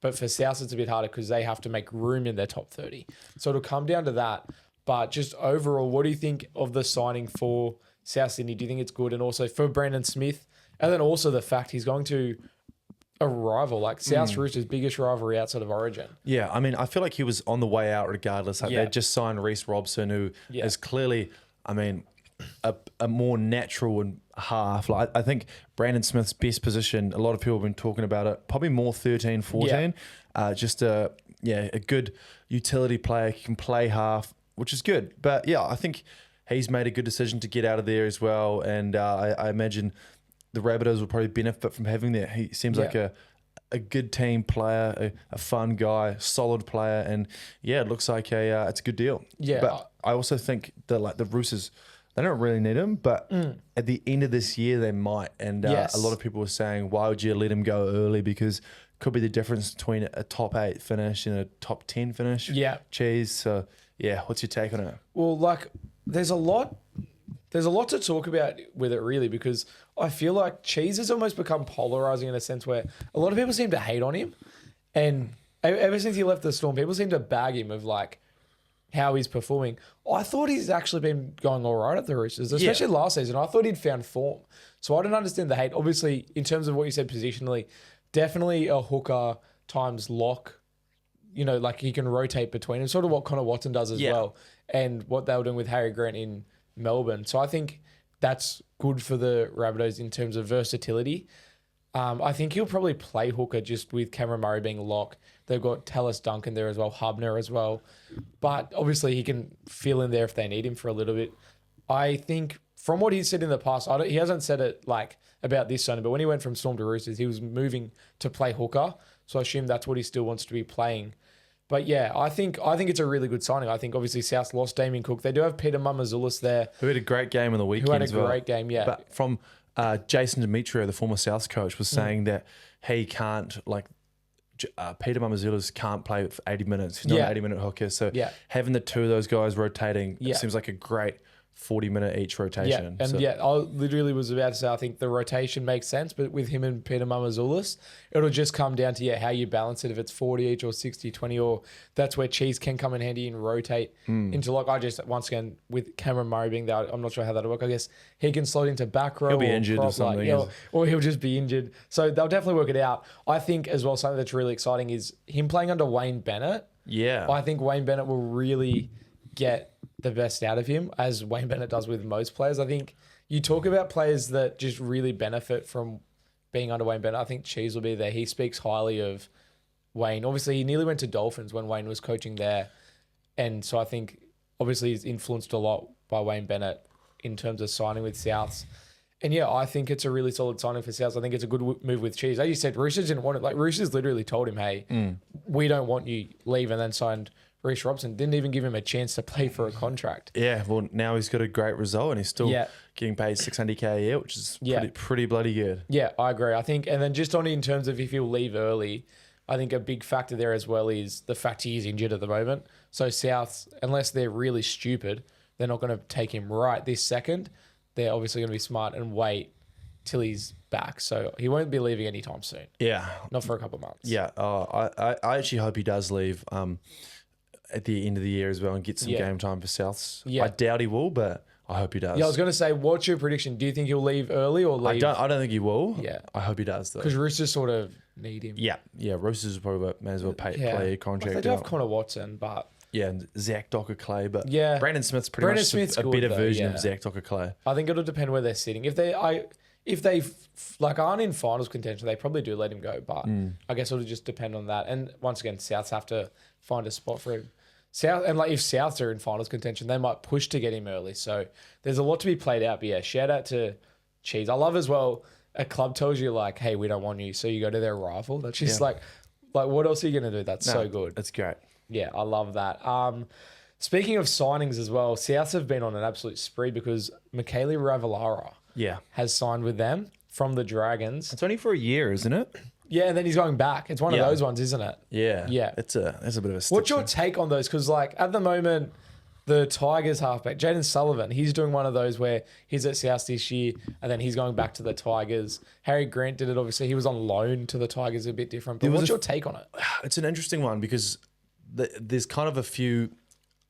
but for South, it's a bit harder because they have to make room in their top 30. So it'll come down to that. But just overall, what do you think of the signing for South Sydney, do you think it's good? And also for Brandon Smith, and then also the fact he's going to a rival, like South Roosters' biggest rivalry outside of Origin. Yeah, I mean, I feel like he was on the way out regardless. Like they just signed Reece Robson, who is clearly, I mean, a more natural and half. Like I think Brandon Smith's best position, a lot of people have been talking about it, probably more 13, 14. Just a good utility player, can play half, which is good. But yeah, I think he's made a good decision to get out of there as well. And I imagine the Rabbitohs will probably benefit from having that. He seems like a good team player, a fun guy, solid player, and yeah, it looks like it's a good deal. Yeah, but I also think that like the Roosters, they don't really need him, but at the end of this year they might. And a lot of people were saying, why would you let him go early? Because could be the difference between a top 8 finish and a top 10 finish. Yeah, Cheese. So yeah, what's your take on it? Well, like there's a lot to talk about with it, really, because I feel like Cheese has almost become polarizing in a sense where a lot of people seem to hate on him. And ever since he left the Storm, people seem to bag him of like how he's performing. I thought he's actually been going all right at the Roosters, especially last season. I thought he'd found form. So I don't understand the hate. Obviously, in terms of what you said positionally, definitely a hooker times lock. You know, like he can rotate between them, sort of what Connor Watson does as well, and what they were doing with Harry Grant in Melbourne. So I think that's good for the Rabbitohs in terms of versatility. I think he'll probably play hooker just with Cameron Murray being lock. They've got Tallis Duncan there as well, Hubner as well. But obviously he can fill in there if they need him for a little bit. I think from what he's said in the past, he hasn't said it like about this Sunday, but when he went from Storm to Roosters, he was moving to play hooker. So I assume that's what he still wants to be playing. But yeah, I think it's a really good signing. I think obviously South lost Damien Cook. They do have Peter Mamazoulis there, who had a great game on the weekend. Who had a great game, yeah. But from Jason Demetrio, the former Souths coach, was saying that he can't Peter Mamazoulis can't play for 80 minutes. He's not an 80-minute hooker. So having the two of those guys rotating seems like a great 40-minute each rotation. Yeah, and I literally was about to say I think the rotation makes sense, but with him and Peter Mamazoulis, it'll just come down to how you balance it. If it's 40 each or 60-20, or that's where Cheese can come in handy and rotate into once again, with Cameron Murray being there, I'm not sure how that'll work. I guess he can slot into back row. He'll be injured or something. Or he'll just be injured. So they'll definitely work it out. I think as well, something that's really exciting is him playing under Wayne Bennett. Yeah. I think Wayne Bennett will really get the best out of him, as Wayne Bennett does with most players. I think you talk about players that just really benefit from being under Wayne Bennett. I think Cheese will be there. He speaks highly of Wayne. Obviously, he nearly went to Dolphins when Wayne was coaching there. And so I think obviously he's influenced a lot by Wayne Bennett in terms of signing with Souths. And yeah, I think it's a really solid signing for Souths. I think it's a good move with Cheese. As you said, Roosters didn't want it. Like Roosters literally told him, hey, we don't want you, leave, and then signed Reece Robson. Didn't even give him a chance to play for a contract. Yeah, well, now he's got a great result and he's still getting paid $600K a year, which is pretty bloody good. Yeah, I agree. I think, and then just on in terms of if he'll leave early, I think a big factor there as well is the fact he is injured at the moment. So Souths, unless they're really stupid, they're not going to take him right this second. They're obviously going to be smart and wait till he's back. So he won't be leaving anytime soon. Yeah. Not for a couple of months. Yeah. I actually hope he does leave at the end of the year as well and get some game time for Souths. Yeah. I doubt he will, but I hope he does. Yeah, I was going to say, what's your prediction? Do you think he'll leave early or leave? I don't think he will. Yeah. I hope he does, though. Because Roosters sort of need him. Yeah. Yeah, Roosters probably may as well play a contract. They do have Connor Watson, but... Yeah, and Zach Docker-Clay, but Brandon Smith's Smith's a better good, version of Zach Docker-Clay. I think it'll depend where they're sitting. If they aren't in finals contention, they probably do let him go, but I guess it'll just depend on that. And once again, Souths have to find a spot for him. If Souths are in finals contention, they might push to get him early. So there's a lot to be played out. But yeah, shout out to Cheese. I love as well, a club tells you like, hey, we don't want you, so you go to their rival. That's just like what else are you going to do? That's so good. That's great. Yeah, I love that. Speaking of signings as well, Souths have been on an absolute spree because Michaeli Ravalawa has signed with them from the Dragons. It's only for a year, isn't it? Yeah, and then he's going back. It's one of those ones, isn't it? Yeah. Yeah. That's a bit of a stick. What's your take on those? Because like at the moment, the Tigers halfback, Jaden Sullivan, he's doing one of those where he's at South this year and then he's going back to the Tigers. Harry Grant did it, obviously. He was on loan to the Tigers, a bit different. But what's your take on it? It's an interesting one because there's kind of a few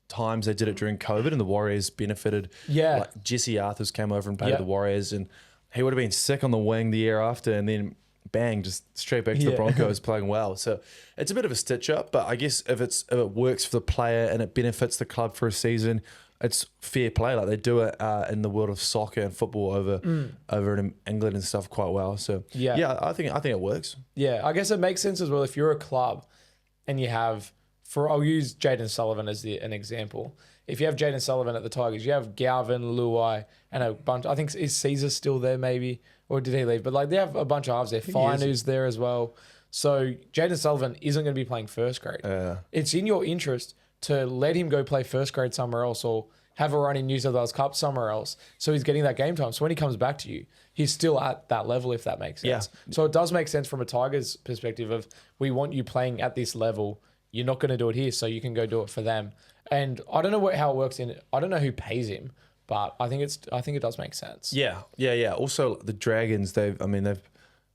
times they did it during COVID, and the Warriors benefited. Yeah. Like Jesse Arthurs came over and played Yep. with the Warriors, and he would have been sick on the wing the year after, and then bang, just straight back to the Broncos playing well. So it's a bit of a stitch up, but I guess if it works for the player and it benefits the club for a season, it's fair play. Like they do it in the world of soccer and football over in England and stuff quite well. So yeah, I think it works. Yeah, I guess it makes sense as well if you're a club and you have, I'll use Jaden Sullivan as an example. If you have Jaden Sullivan at the Tigers, you have Galvin, Luai, and a bunch. I think is Caesar still there maybe, or did he leave? But like they have a bunch of halves there. Fine who's there as well. So Jaden Sullivan isn't going to be playing first grade. It's in your interest to let him go play first grade somewhere else, or have a run in New South Wales Cup somewhere else. So he's getting that game time. So when he comes back to you, he's still at that level, if that makes sense. Yeah. So it does make sense from a Tigers perspective of we want you playing at this level. You're not going to do it here, so you can go do it for them. And I don't know how it works I don't know who pays him, but I think it does make sense. Yeah. Also, the Dragons, they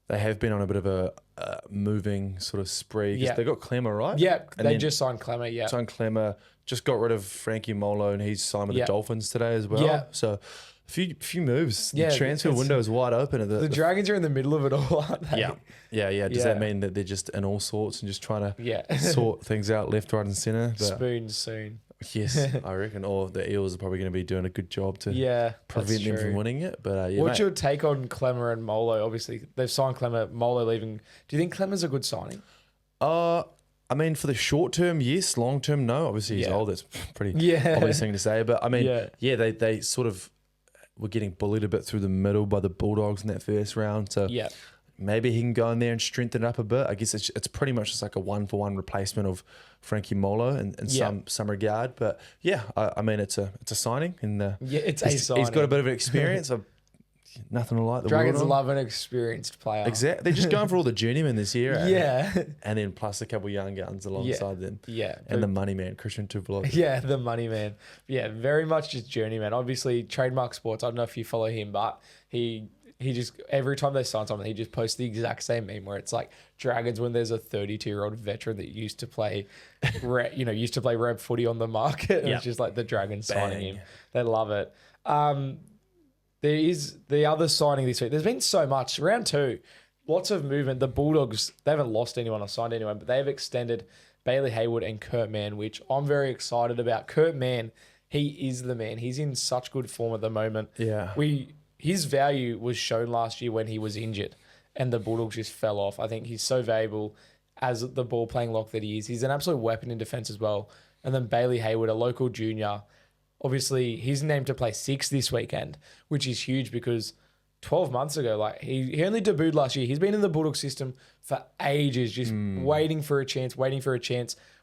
have been on a bit of a moving sort of spree. Yeah. They got Clemmer, right? Yeah, and they just signed Clemmer, Signed Clemmer, just got rid of Frankie Molo, and he's signed with the Dolphins today as well. Yeah. So a few moves. The transfer window is wide open. The Dragons are in the middle of it all, aren't they? Yeah. Does that mean that they're just in all sorts and just trying to sort things out left, right, and centre? Spoons soon. Yes, I reckon. Or the Eels are probably going to be doing a good job to prevent them from winning it. But what's your take on Clemmer and Molo? Obviously, they've signed Clemmer, Molo leaving. Do you think Clemmer's a good signing? I mean, for the short term, yes. Long term, no. Obviously, he's old. That's pretty obvious thing to say. But I mean, they sort of were getting bullied a bit through the middle by the Bulldogs in that first round. So maybe he can go in there and strengthen it up a bit. I guess it's pretty much just like a 1-for-1 replacement of Frankie Molo in some regard. But I mean, it's a signing, and it's a signing. He's got a bit of experience. Nothing to like the Dragons love an experienced player. Exactly. They're just going for all the journeymen this year. And then plus a couple young guns alongside them. And the money man, Christian Tuvelovic. Yeah, the money man. Yeah, very much just journeyman. Obviously, Trademark Sports, I don't know if you follow him, but he just, every time they sign someone, he just posts the exact same meme where it's like Dragons when there's a 32-year-old veteran that used to play rep footy on the market. And it's just like the Dragons signing him. They love it. There is the other signing this week. There's been so much. Round 2, lots of movement. The Bulldogs, they haven't lost anyone or signed anyone, but they've extended Bailey Hayward and Kurt Mann, which I'm very excited about. Kurt Mann, he is the man. He's in such good form at the moment. Yeah. His value was shown last year when he was injured and the Bulldogs just fell off. I think he's so valuable as the ball playing lock that he is. He's an absolute weapon in defence as well. And then Bailey Hayward, a local junior. Obviously, he's named to play 6 this weekend, which is huge because 12 months ago, like he only debuted last year. He's been in the Bulldog system for ages, just waiting for a chance.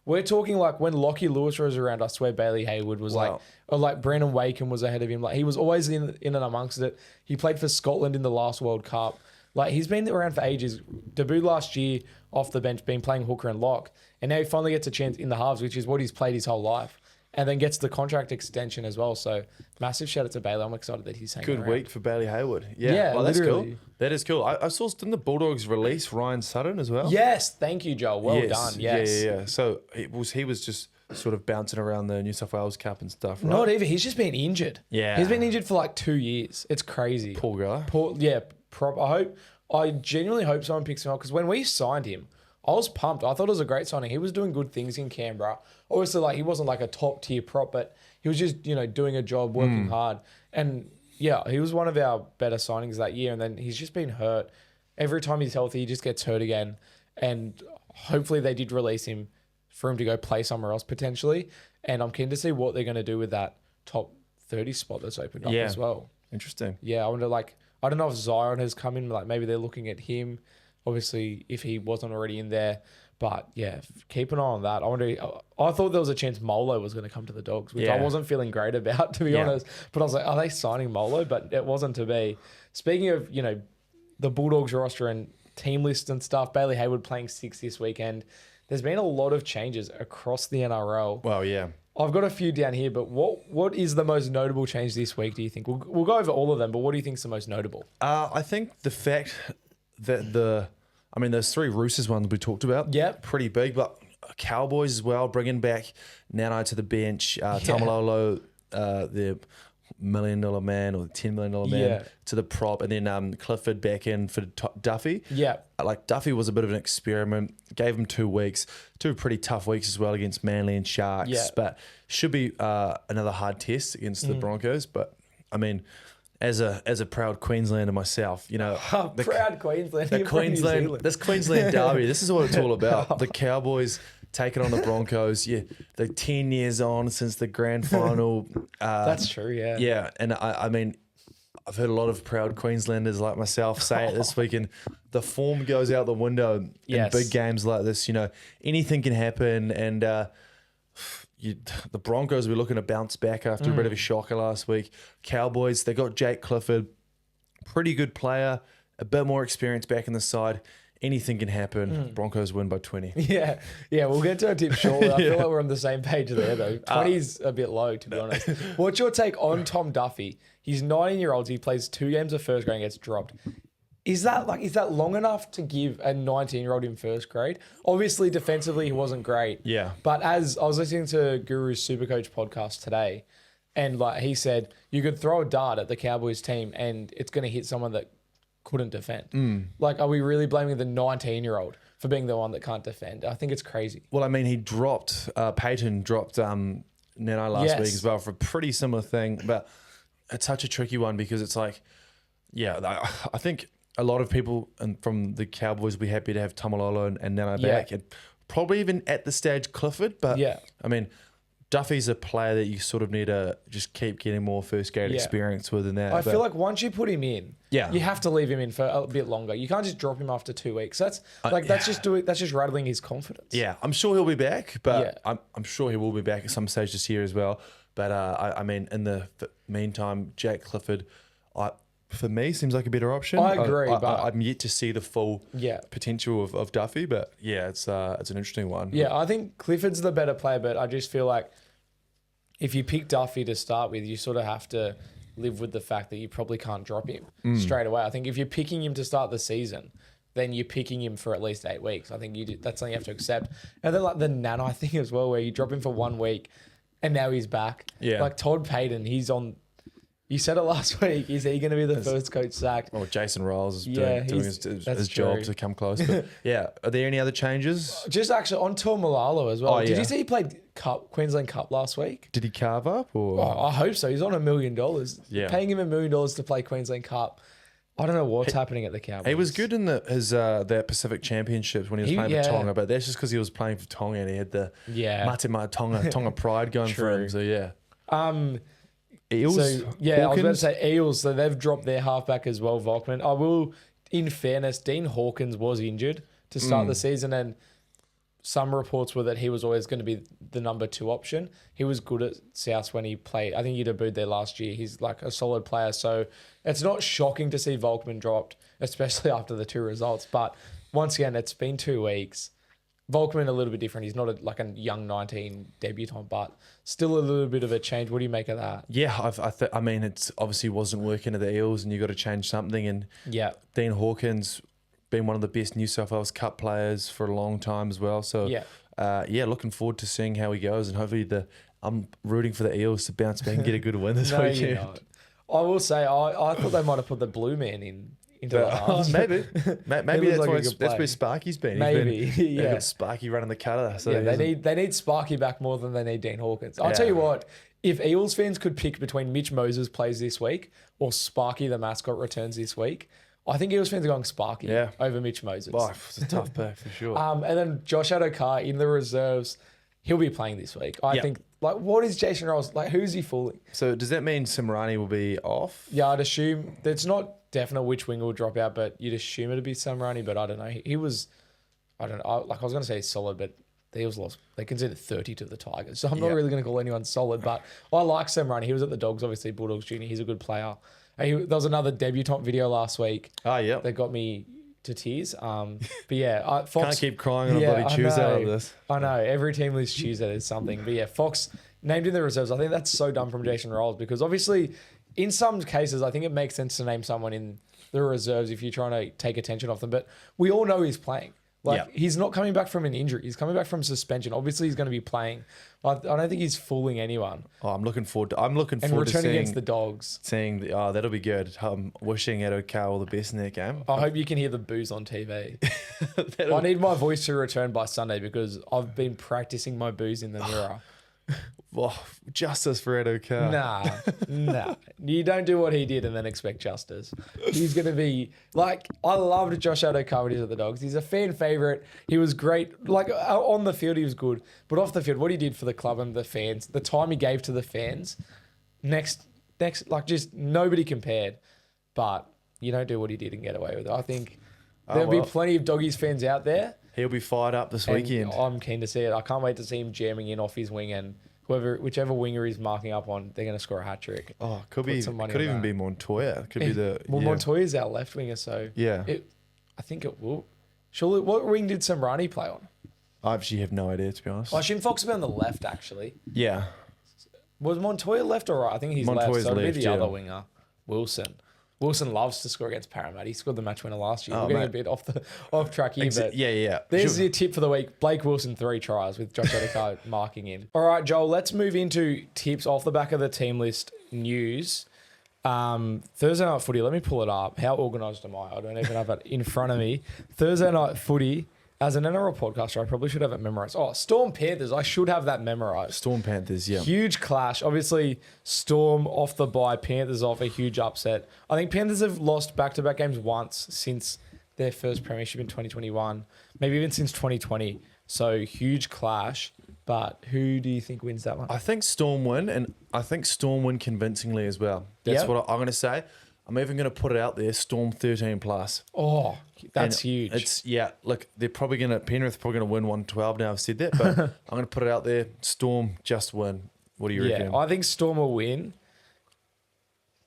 We're talking like when Lockie Lewis was around, I swear Bailey Hayward was like Brandon Wakem was ahead of him. Like he was always in and amongst it. He played for Scotland in the last World Cup. Like he's been around for ages. Debuted last year off the bench, been playing hooker and lock. And now he finally gets a chance in the halves, which is what he's played his whole life. And then gets the contract extension as well. So massive shout out to Bailey. I'm excited that he's hanging Good around. week for Bailey Hayward. Yeah, well, that's cool. That is cool. I saw, didn't the Bulldogs release Ryan Sutton as well? Yes, thank you, Joel. Well done. Yes. Yeah. So he was just sort of bouncing around the New South Wales Cup and stuff, right? Not even. He's just been injured. Yeah. He's been injured for like 2 years. It's crazy. Poor guy. I genuinely hope someone picks him up because when we signed him, I was pumped. I thought it was a great signing. He was doing good things in Canberra. Obviously, like he wasn't like a top tier prop, but he was just, doing a job, working hard. And he was one of our better signings that year. And then he's just been hurt. Every time he's healthy, he just gets hurt again. And hopefully they did release him for him to go play somewhere else potentially. And I'm keen to see what they're going to do with that top 30 spot that's opened up as well. Interesting. Yeah, I wonder I don't know if Zion has come in, like maybe they're looking at him. Obviously, if he wasn't already in there. But yeah, keep an eye on that. I thought there was a chance Molo was going to come to the Dogs, which I wasn't feeling great about, to be honest. But I was like, are they signing Molo? But it wasn't to be. Speaking of, the Bulldogs roster and team list and stuff, Bailey Hayward playing 6 this weekend. There's been a lot of changes across the NRL. Well, yeah. I've got a few down here, but what is the most notable change this week, do you think? We'll go over all of them, but what do you think is the most notable? I think the fact that there's 3 Roosters ones we talked about. Yeah. Pretty big, but Cowboys as well, bringing back Nano to the bench, Tamalolo, the $1 million man or the $10 million man to the prop, and then Clifford back in for Duffy. Yeah. Like Duffy was a bit of an experiment. Gave him 2 weeks, 2 pretty tough weeks as well against Manly and Sharks. Yeah. But should be another hard test against the Broncos. But I mean, as a proud Queenslander myself, you know, proud Queenslander. This Queensland derby. This is what it's all about. The Cowboys taking on the Broncos. Yeah, they're 10 years on since the grand final. That's true. Yeah. Yeah, and I mean, I've heard a lot of proud Queenslanders like myself say it this week, and the form goes out the window in big games like this. You know, anything can happen, and the Broncos were looking to bounce back after a bit of a shocker last week. Cowboys, they got Jake Clifford, pretty good player, a bit more experience back in the side. Anything can happen. Broncos win by 20. Yeah, we'll get to our tip shortly. I feel like we're on the same page there, though. 20 is a bit low, to be honest. What's your take on Tom Duffy? He's 19-year-old. He plays 2 games of first grade and gets dropped. Is that long enough to give a 19-year-old in first grade? Obviously, defensively, he wasn't great. Yeah. But as I was listening to Guru's Supercoach podcast today, and like he said, you could throw a dart at the Cowboys team and it's going to hit someone that couldn't defend. Like, are we really blaming the 19-year-old for being the one that can't defend? I think it's crazy. Well, I mean, Peyton dropped Nano last week as well for a pretty similar thing, but it's such a tricky one because it's like, I think a lot of people from the Cowboys will be happy to have Tamalolo and Nano back, and probably even at the stage Clifford, but I mean, Duffy's a player that you sort of need to just keep getting more first grade experience with, and that. I feel like once you put him in, you have to leave him in for a bit longer. You can't just drop him after 2 weeks. That's just rattling his confidence. Yeah, I'm sure he'll be back, but I'm sure he will be back at some stage this year as well. But I mean, in the meantime, Jake Clifford, for me, seems like a better option. I agree, but I'm yet to see the full potential of Duffy. But it's an interesting one. Yeah, I think Clifford's the better player, but I just feel like if you pick Duffy to start with, you sort of have to live with the fact that you probably can't drop him straight away. I think if you're picking him to start the season, then you're picking him for at least 8 weeks. I think that's something you have to accept. And then like the Nano thing as well, where you drop him for 1 week and now he's back. Yeah. Like Todd Payton, he's on. You said it last week. Is he going to be the first coach sacked? Or Jason Riles is doing his job to come close. But are there any other changes? Just actually on Malalo as well. Did you see he played Queensland Cup last week? Did he carve up? Or? I hope so. He's on $1 million. Yeah. Paying him $1 million to play Queensland Cup. I don't know what's happening at the Cowboys. He was good in their Pacific Championships when he was playing for Tonga, but that's just because he was playing for Tonga and he had the Mate Tonga pride going for him. So Eels? I was about to say Eels. So they've dropped their halfback as well, Volkman. I will, in fairness, Dean Hawkins was injured to start the season, and some reports were that he was always going to be the number 2 option. He was good at South when he played. I think he debuted there last year. He's like a solid player. So it's not shocking to see Volkman dropped, especially after the 2 results. But once again, it's been 2 weeks. Volkman a little bit different. He's not like a young 19 debutant, but still a little bit of a change. What do you make of that? Yeah, I mean, it's obviously wasn't working at the Eels, and you got to change something. And Dean Hawkins been one of the best New South Wales Cup players for a long time as well. So looking forward to seeing how he goes, and hopefully I'm rooting for the Eels to bounce back and get a good win this weekend. You're not. I will say I thought they might have put the blue man into the halves. Maybe that's where Sparky's been. They've got Sparky running the cutter. So they need Sparky back more than they need Dean Hawkins. I'll tell you what, if Eels fans could pick between Mitch Moses plays this week or Sparky the mascot returns this week, I think Eels fans are going Sparky over Mitch Moses. Oh, it's a tough pick for sure. And then Josh Adokar in the reserves, he'll be playing this week. I think. Like, what is Jason Riles? Like, who's he fooling? So does that mean Simrani will be off? Yeah, I'd assume. It's not definite which wing will drop out, but you'd assume it'd be Simrani, but I don't know. He was, I don't know. Like, I was going to say he's solid, but the Eels lost. They conceded 30 to the Tigers. So I'm not really going to call anyone solid, but I like Simrani. He was at the Dogs, obviously, Bulldogs Junior. He's a good player. There was another debutant video last week. Oh, yeah. That got me to tears. But yeah, Fox can't keep crying on a bloody Tuesday like this. I know. Every team loses Tuesday. There's something. But yeah, Fox named in the reserves. I think that's so dumb from Jason Riles because obviously, in some cases, I think it makes sense to name someone in the reserves if you're trying to take attention off them. But we all know he's playing. Like he's not coming back from an injury. He's coming back from suspension. Obviously, he's going to be playing. I don't think he's fooling anyone. Oh, I'm looking forward to returning seeing, against the Dogs. That'll be good. I'm wishing Edo Cow all the best in that game. I hope you can hear the boos on TV. I need my voice to return by Sunday because I've been practicing my boos in the mirror. Oh, justice for Edo Cow. Nah. You don't do what he did and then expect justice. He's going to be like, I loved Josh Adokar when he was at the Dogs. He's a fan favourite. He was great. Like on the field, he was good. But off the field, what he did for the club and the fans, the time he gave to the fans, next, like just nobody compared. But you don't do what he did and get away with it. I think there'll be plenty of Doggies fans out there. He'll be fired up this weekend. I'm keen to see it. I can't wait to see him jamming in off his wing and whichever winger he's marking up on, they're going to score a hat trick. Oh, could even be Montoya. Could be Montoya's our left winger, so yeah. I think it will. Surely, what wing did Samrani play on? I actually have no idea, to be honest. I assume Fox will be on the left, actually. Yeah. Was Montoya left or right? I think he's Montoya's left, so it'll be the left, other winger, Wilson. Wilson loves to score against Parramatta. He scored the match winner last year. Oh, We're getting a bit off track here, but yeah. There's your tip for the week. Blake Wilson 3 tries with Josh Adokar marking in. All right, Joel, let's move into tips off the back of the team list news. Thursday night footy, let me pull it up. How organised am I? I don't even have it in front of me. Thursday night footy. As an NRL podcaster, I probably should have it memorised. Oh, Storm Panthers. I should have that memorised. Storm Panthers, yeah. Huge clash. Obviously, Storm off the bye, Panthers off, a huge upset. I think Panthers have lost back-to-back games once since their first premiership in 2021, maybe even since 2020. So, huge clash. But who do you think wins that one? I think Storm win, and I think Storm win convincingly as well. That's what I'm going to say. I'm even going to put it out there, Storm 13 plus. Oh, that's huge. Look, Penrith probably going to win 112 now. I've said that, but I'm going to put it out there, Storm just win. What do you reckon? I think Storm will win.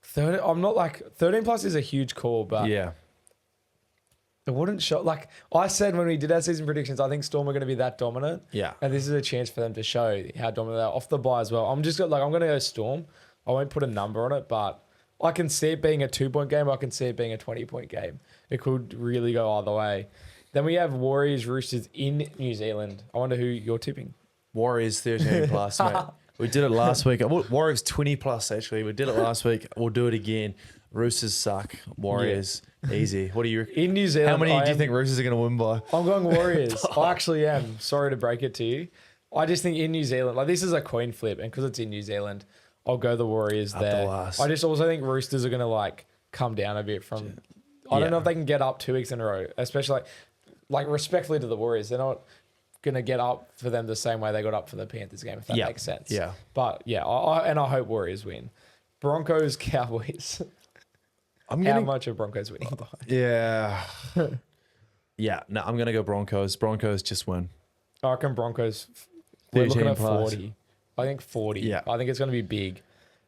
13 plus is a huge call, but yeah, it wouldn't show. Like I said when we did our season predictions, I think Storm are going to be that dominant. Yeah, and this is a chance for them to show how dominant they are off the bye as well. I'm going to go Storm. I won't put a number on it, but I can see it being a 2-point game. I can see it being a 20-point game. It could really go either way. Then we have Warriors Roosters in New Zealand. I wonder who you're tipping. Warriors 13 plus, mate. We did it last week. Warriors 20 plus, actually. We did it last week. We'll do it again. Roosters suck. Warriors, easy. What do you reckon? In New Zealand, how many do you think Roosters are going to win by? I'm going Warriors. I actually am. Sorry to break it to you. I just think in New Zealand, like this is a coin flip. And because it's in New Zealand, I'll go the Warriors there. I just also think Roosters are going to come down a bit from. I don't know if they can get up 2 weeks in a row, especially like respectfully to the Warriors. They're not going to get up for them the same way they got up for the Panthers game, if that makes sense. Yeah. But yeah, I hope Warriors win. Broncos Cowboys. How much are Broncos winning by? Yeah. No, I'm going to go Broncos. Broncos just win. I reckon Broncos. We're looking at 40. I think 40. Yeah. I think it's going to be big.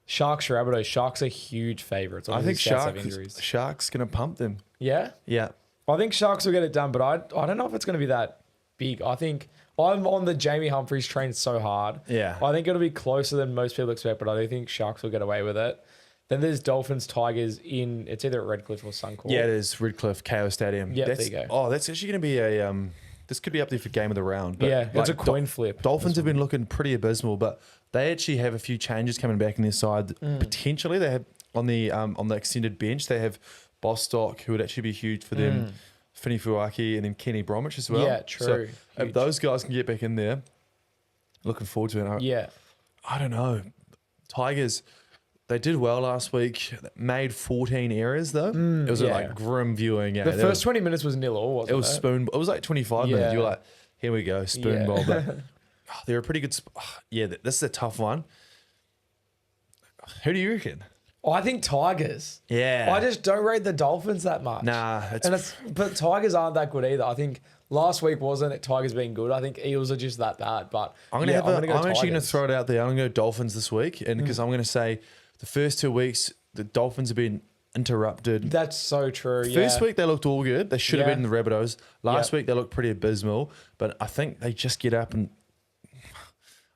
Sharks, Rabbitohs. Sharks are huge favourites. I think Sharks going to pump them. Yeah? Yeah. I think Sharks will get it done, but I don't know if it's going to be that big. I think I'm on the Jamie Humphries train so hard. Yeah. I think it'll be closer than most people expect, but I do think Sharks will get away with it. Then there's Dolphins, Tigers it's either at Redcliffe or Suncorp. Yeah, it is Redcliffe, KO Stadium. Yeah, there you go. Oh, that's actually going to be a... This could be up there for game of the round. But yeah, it's a coin flip. Dolphins have been looking pretty abysmal, but they actually have a few changes coming back in their side. Potentially, they have on the extended bench, they have Bostock, who would actually be huge for them, Finney Fuaki, and then Kenny Bromwich as well. Yeah, true. So if those guys can get back in there, looking forward to it. I don't know. Tigers, they did well last week. Made 14 errors though. It was grim viewing. Yeah, the first 20 minutes was 0-0, wasn't it? It was spoon. It was like 25 minutes. You were like, here we go, spoon ball. But they're a pretty good. This is a tough one. Who do you reckon? I think Tigers. Yeah. I just don't rate the Dolphins that much. Nah. But Tigers aren't that good either. I think last week wasn't it Tigers being good. I think Eels are just that bad. But I'm actually going to throw it out there. I'm going to go Dolphins this week, and because I'm going to say the first 2 weeks the Dolphins have been interrupted. That's so true. First week they looked all good. They should have beaten the Rabbitohs. Last week they looked pretty abysmal, but I think they just get up and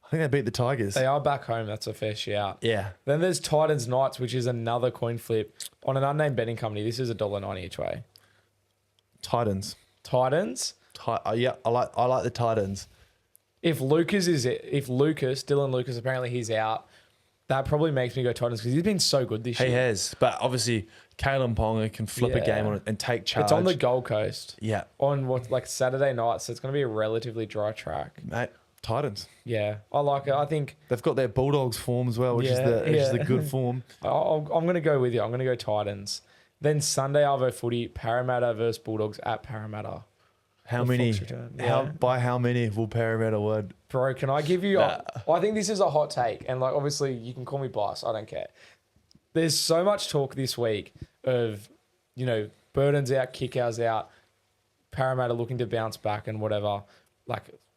I think they beat the Tigers. They are back home. That's a fair shout. Yeah. Then there's Titans Knights, which is another coin flip on an unnamed betting company. This is $1.90 each way. Titans. Yeah, I like the Titans. If Dylan Lucas, apparently he's out, that probably makes me go Titans because he's been so good this year. He has, but obviously Kalen Ponga can flip a game on it and take charge. It's on the Gold Coast. Yeah. On Saturday night, so it's going to be a relatively dry track. Mate, Titans. Yeah, I like it. I think they've got their Bulldogs form as well, which is the good form. I'm going to go with you. I'm going to go Titans. Then Sunday Arvo footy, Parramatta versus Bulldogs at Parramatta. How many? By how many will Parramatta win? Bro, can I give you... I think this is a hot take. And obviously you can call me biased. I don't care. There's so much talk this week of, Burden's out, Kickout's out, Parramatta looking to bounce back and whatever.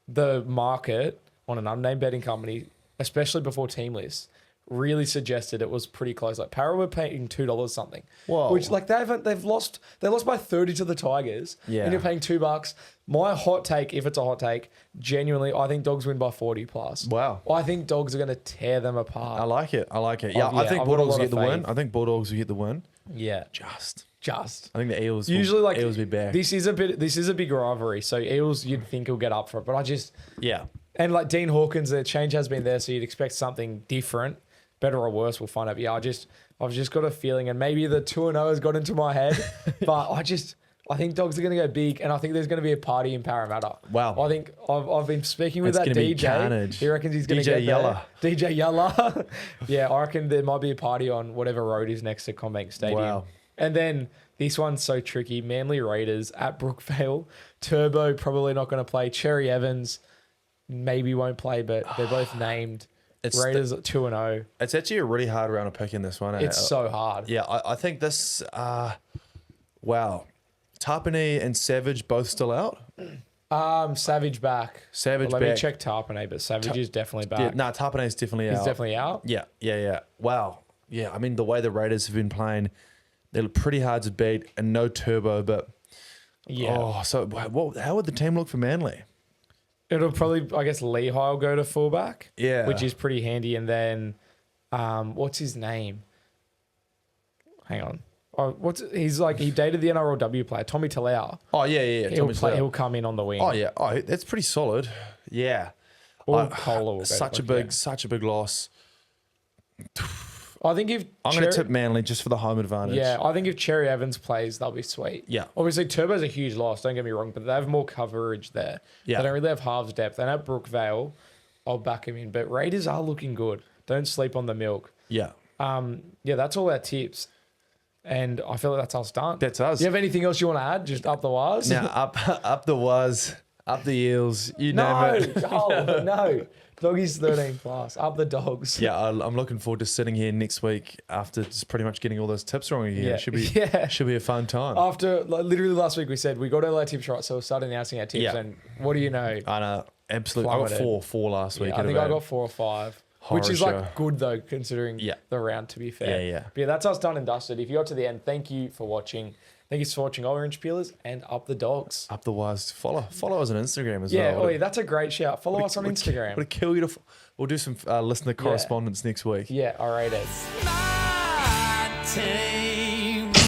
The market on an unnamed betting company, especially before team lists, really suggested it was pretty close. Para were paying $2 something. Whoa. Which they've lost by 30 to the Tigers. Yeah. And you're paying $2. My hot take, if it's a hot take, genuinely, I think Dogs win by 40 plus. Wow. I think Dogs are going to tear them apart. I like it. Yeah, I think Bulldogs get the win. I think Bulldogs will get the win. Yeah. Just. I think the Eels usually Eels be back. This is a big rivalry. So Eels, you'd think will get up for it, but I just And Dean Hawkins, the change has been there, so you'd expect something different. Better or worse, we'll find out. But yeah, I've just got a feeling, and maybe the 2-0 has got into my head, but I think Dogs are going to go big, and I think there's going to be a party in Parramatta. Wow. I think I've been speaking with that DJ. He reckons he's going to get Yella. there. DJ Yella. Yeah, I reckon there might be a party on whatever road is next to Combank Stadium. Wow. And then this one's so tricky. Manly Raiders at Brookvale. Turbo probably not going to play. Cherry Evans maybe won't play, but they're both named. Raiders at 2-0. It's actually a really hard round of pick in this one. It's so hard. Yeah, I think this... wow. Tarpanay and Savage both still out? Savage back. Let me check Tarpanay, but Savage is definitely back. Yeah, Tarpanay's definitely out. He's definitely out? Yeah. Wow. Yeah, I mean, the way the Raiders have been playing, they look pretty hard to beat and no Turbo, but... Yeah. Oh, so how would the team look for Manly? It'll probably, I guess, Lehigh will go to fullback. Yeah. Which is pretty handy. And then, what's his name? Hang on. He dated the NRLW player, Tommy Talau. Oh, yeah. He'll come in on the wing. Oh, yeah. Oh, that's pretty solid. Yeah. Or Kohler will such a big loss. I think if I'm going to tip Manly just for the home advantage. Yeah, I think if Cherry Evans plays, they'll be sweet. Yeah. Obviously, Turbo's a huge loss, don't get me wrong, but they have more coverage there. Yeah. They don't really have halves depth. And at Brookvale, I'll back him in. But Raiders are looking good. Don't sleep on the milk. Yeah. That's all our tips. And I feel like that's us done. That's us. Do you have anything else you want to add? Just up the wires? Now, up the wires, up the Eels, you name it. No. Doggies 13 plus. Up the Dogs. Yeah, I'm looking forward to sitting here next week after just pretty much getting all those tips wrong again. Yeah. Should be a fun time. After literally last week we said we got all our tips right, so we'll start announcing our tips. Yeah. And what do you know? I know, absolutely. I got four last week. I think I got 4 or 5. Which is good though, considering the round, to be fair. Yeah. But that's us done and dusted. If you got to the end, thank you for watching. Thank you for watching Orange Peelers and Up the Dogs. Up the Wires. Follow us on Instagram as well. Yeah, that's a great shout. Follow us on Instagram. Would kill you to... We'll do some listener correspondence next week. Yeah, all right, Ed.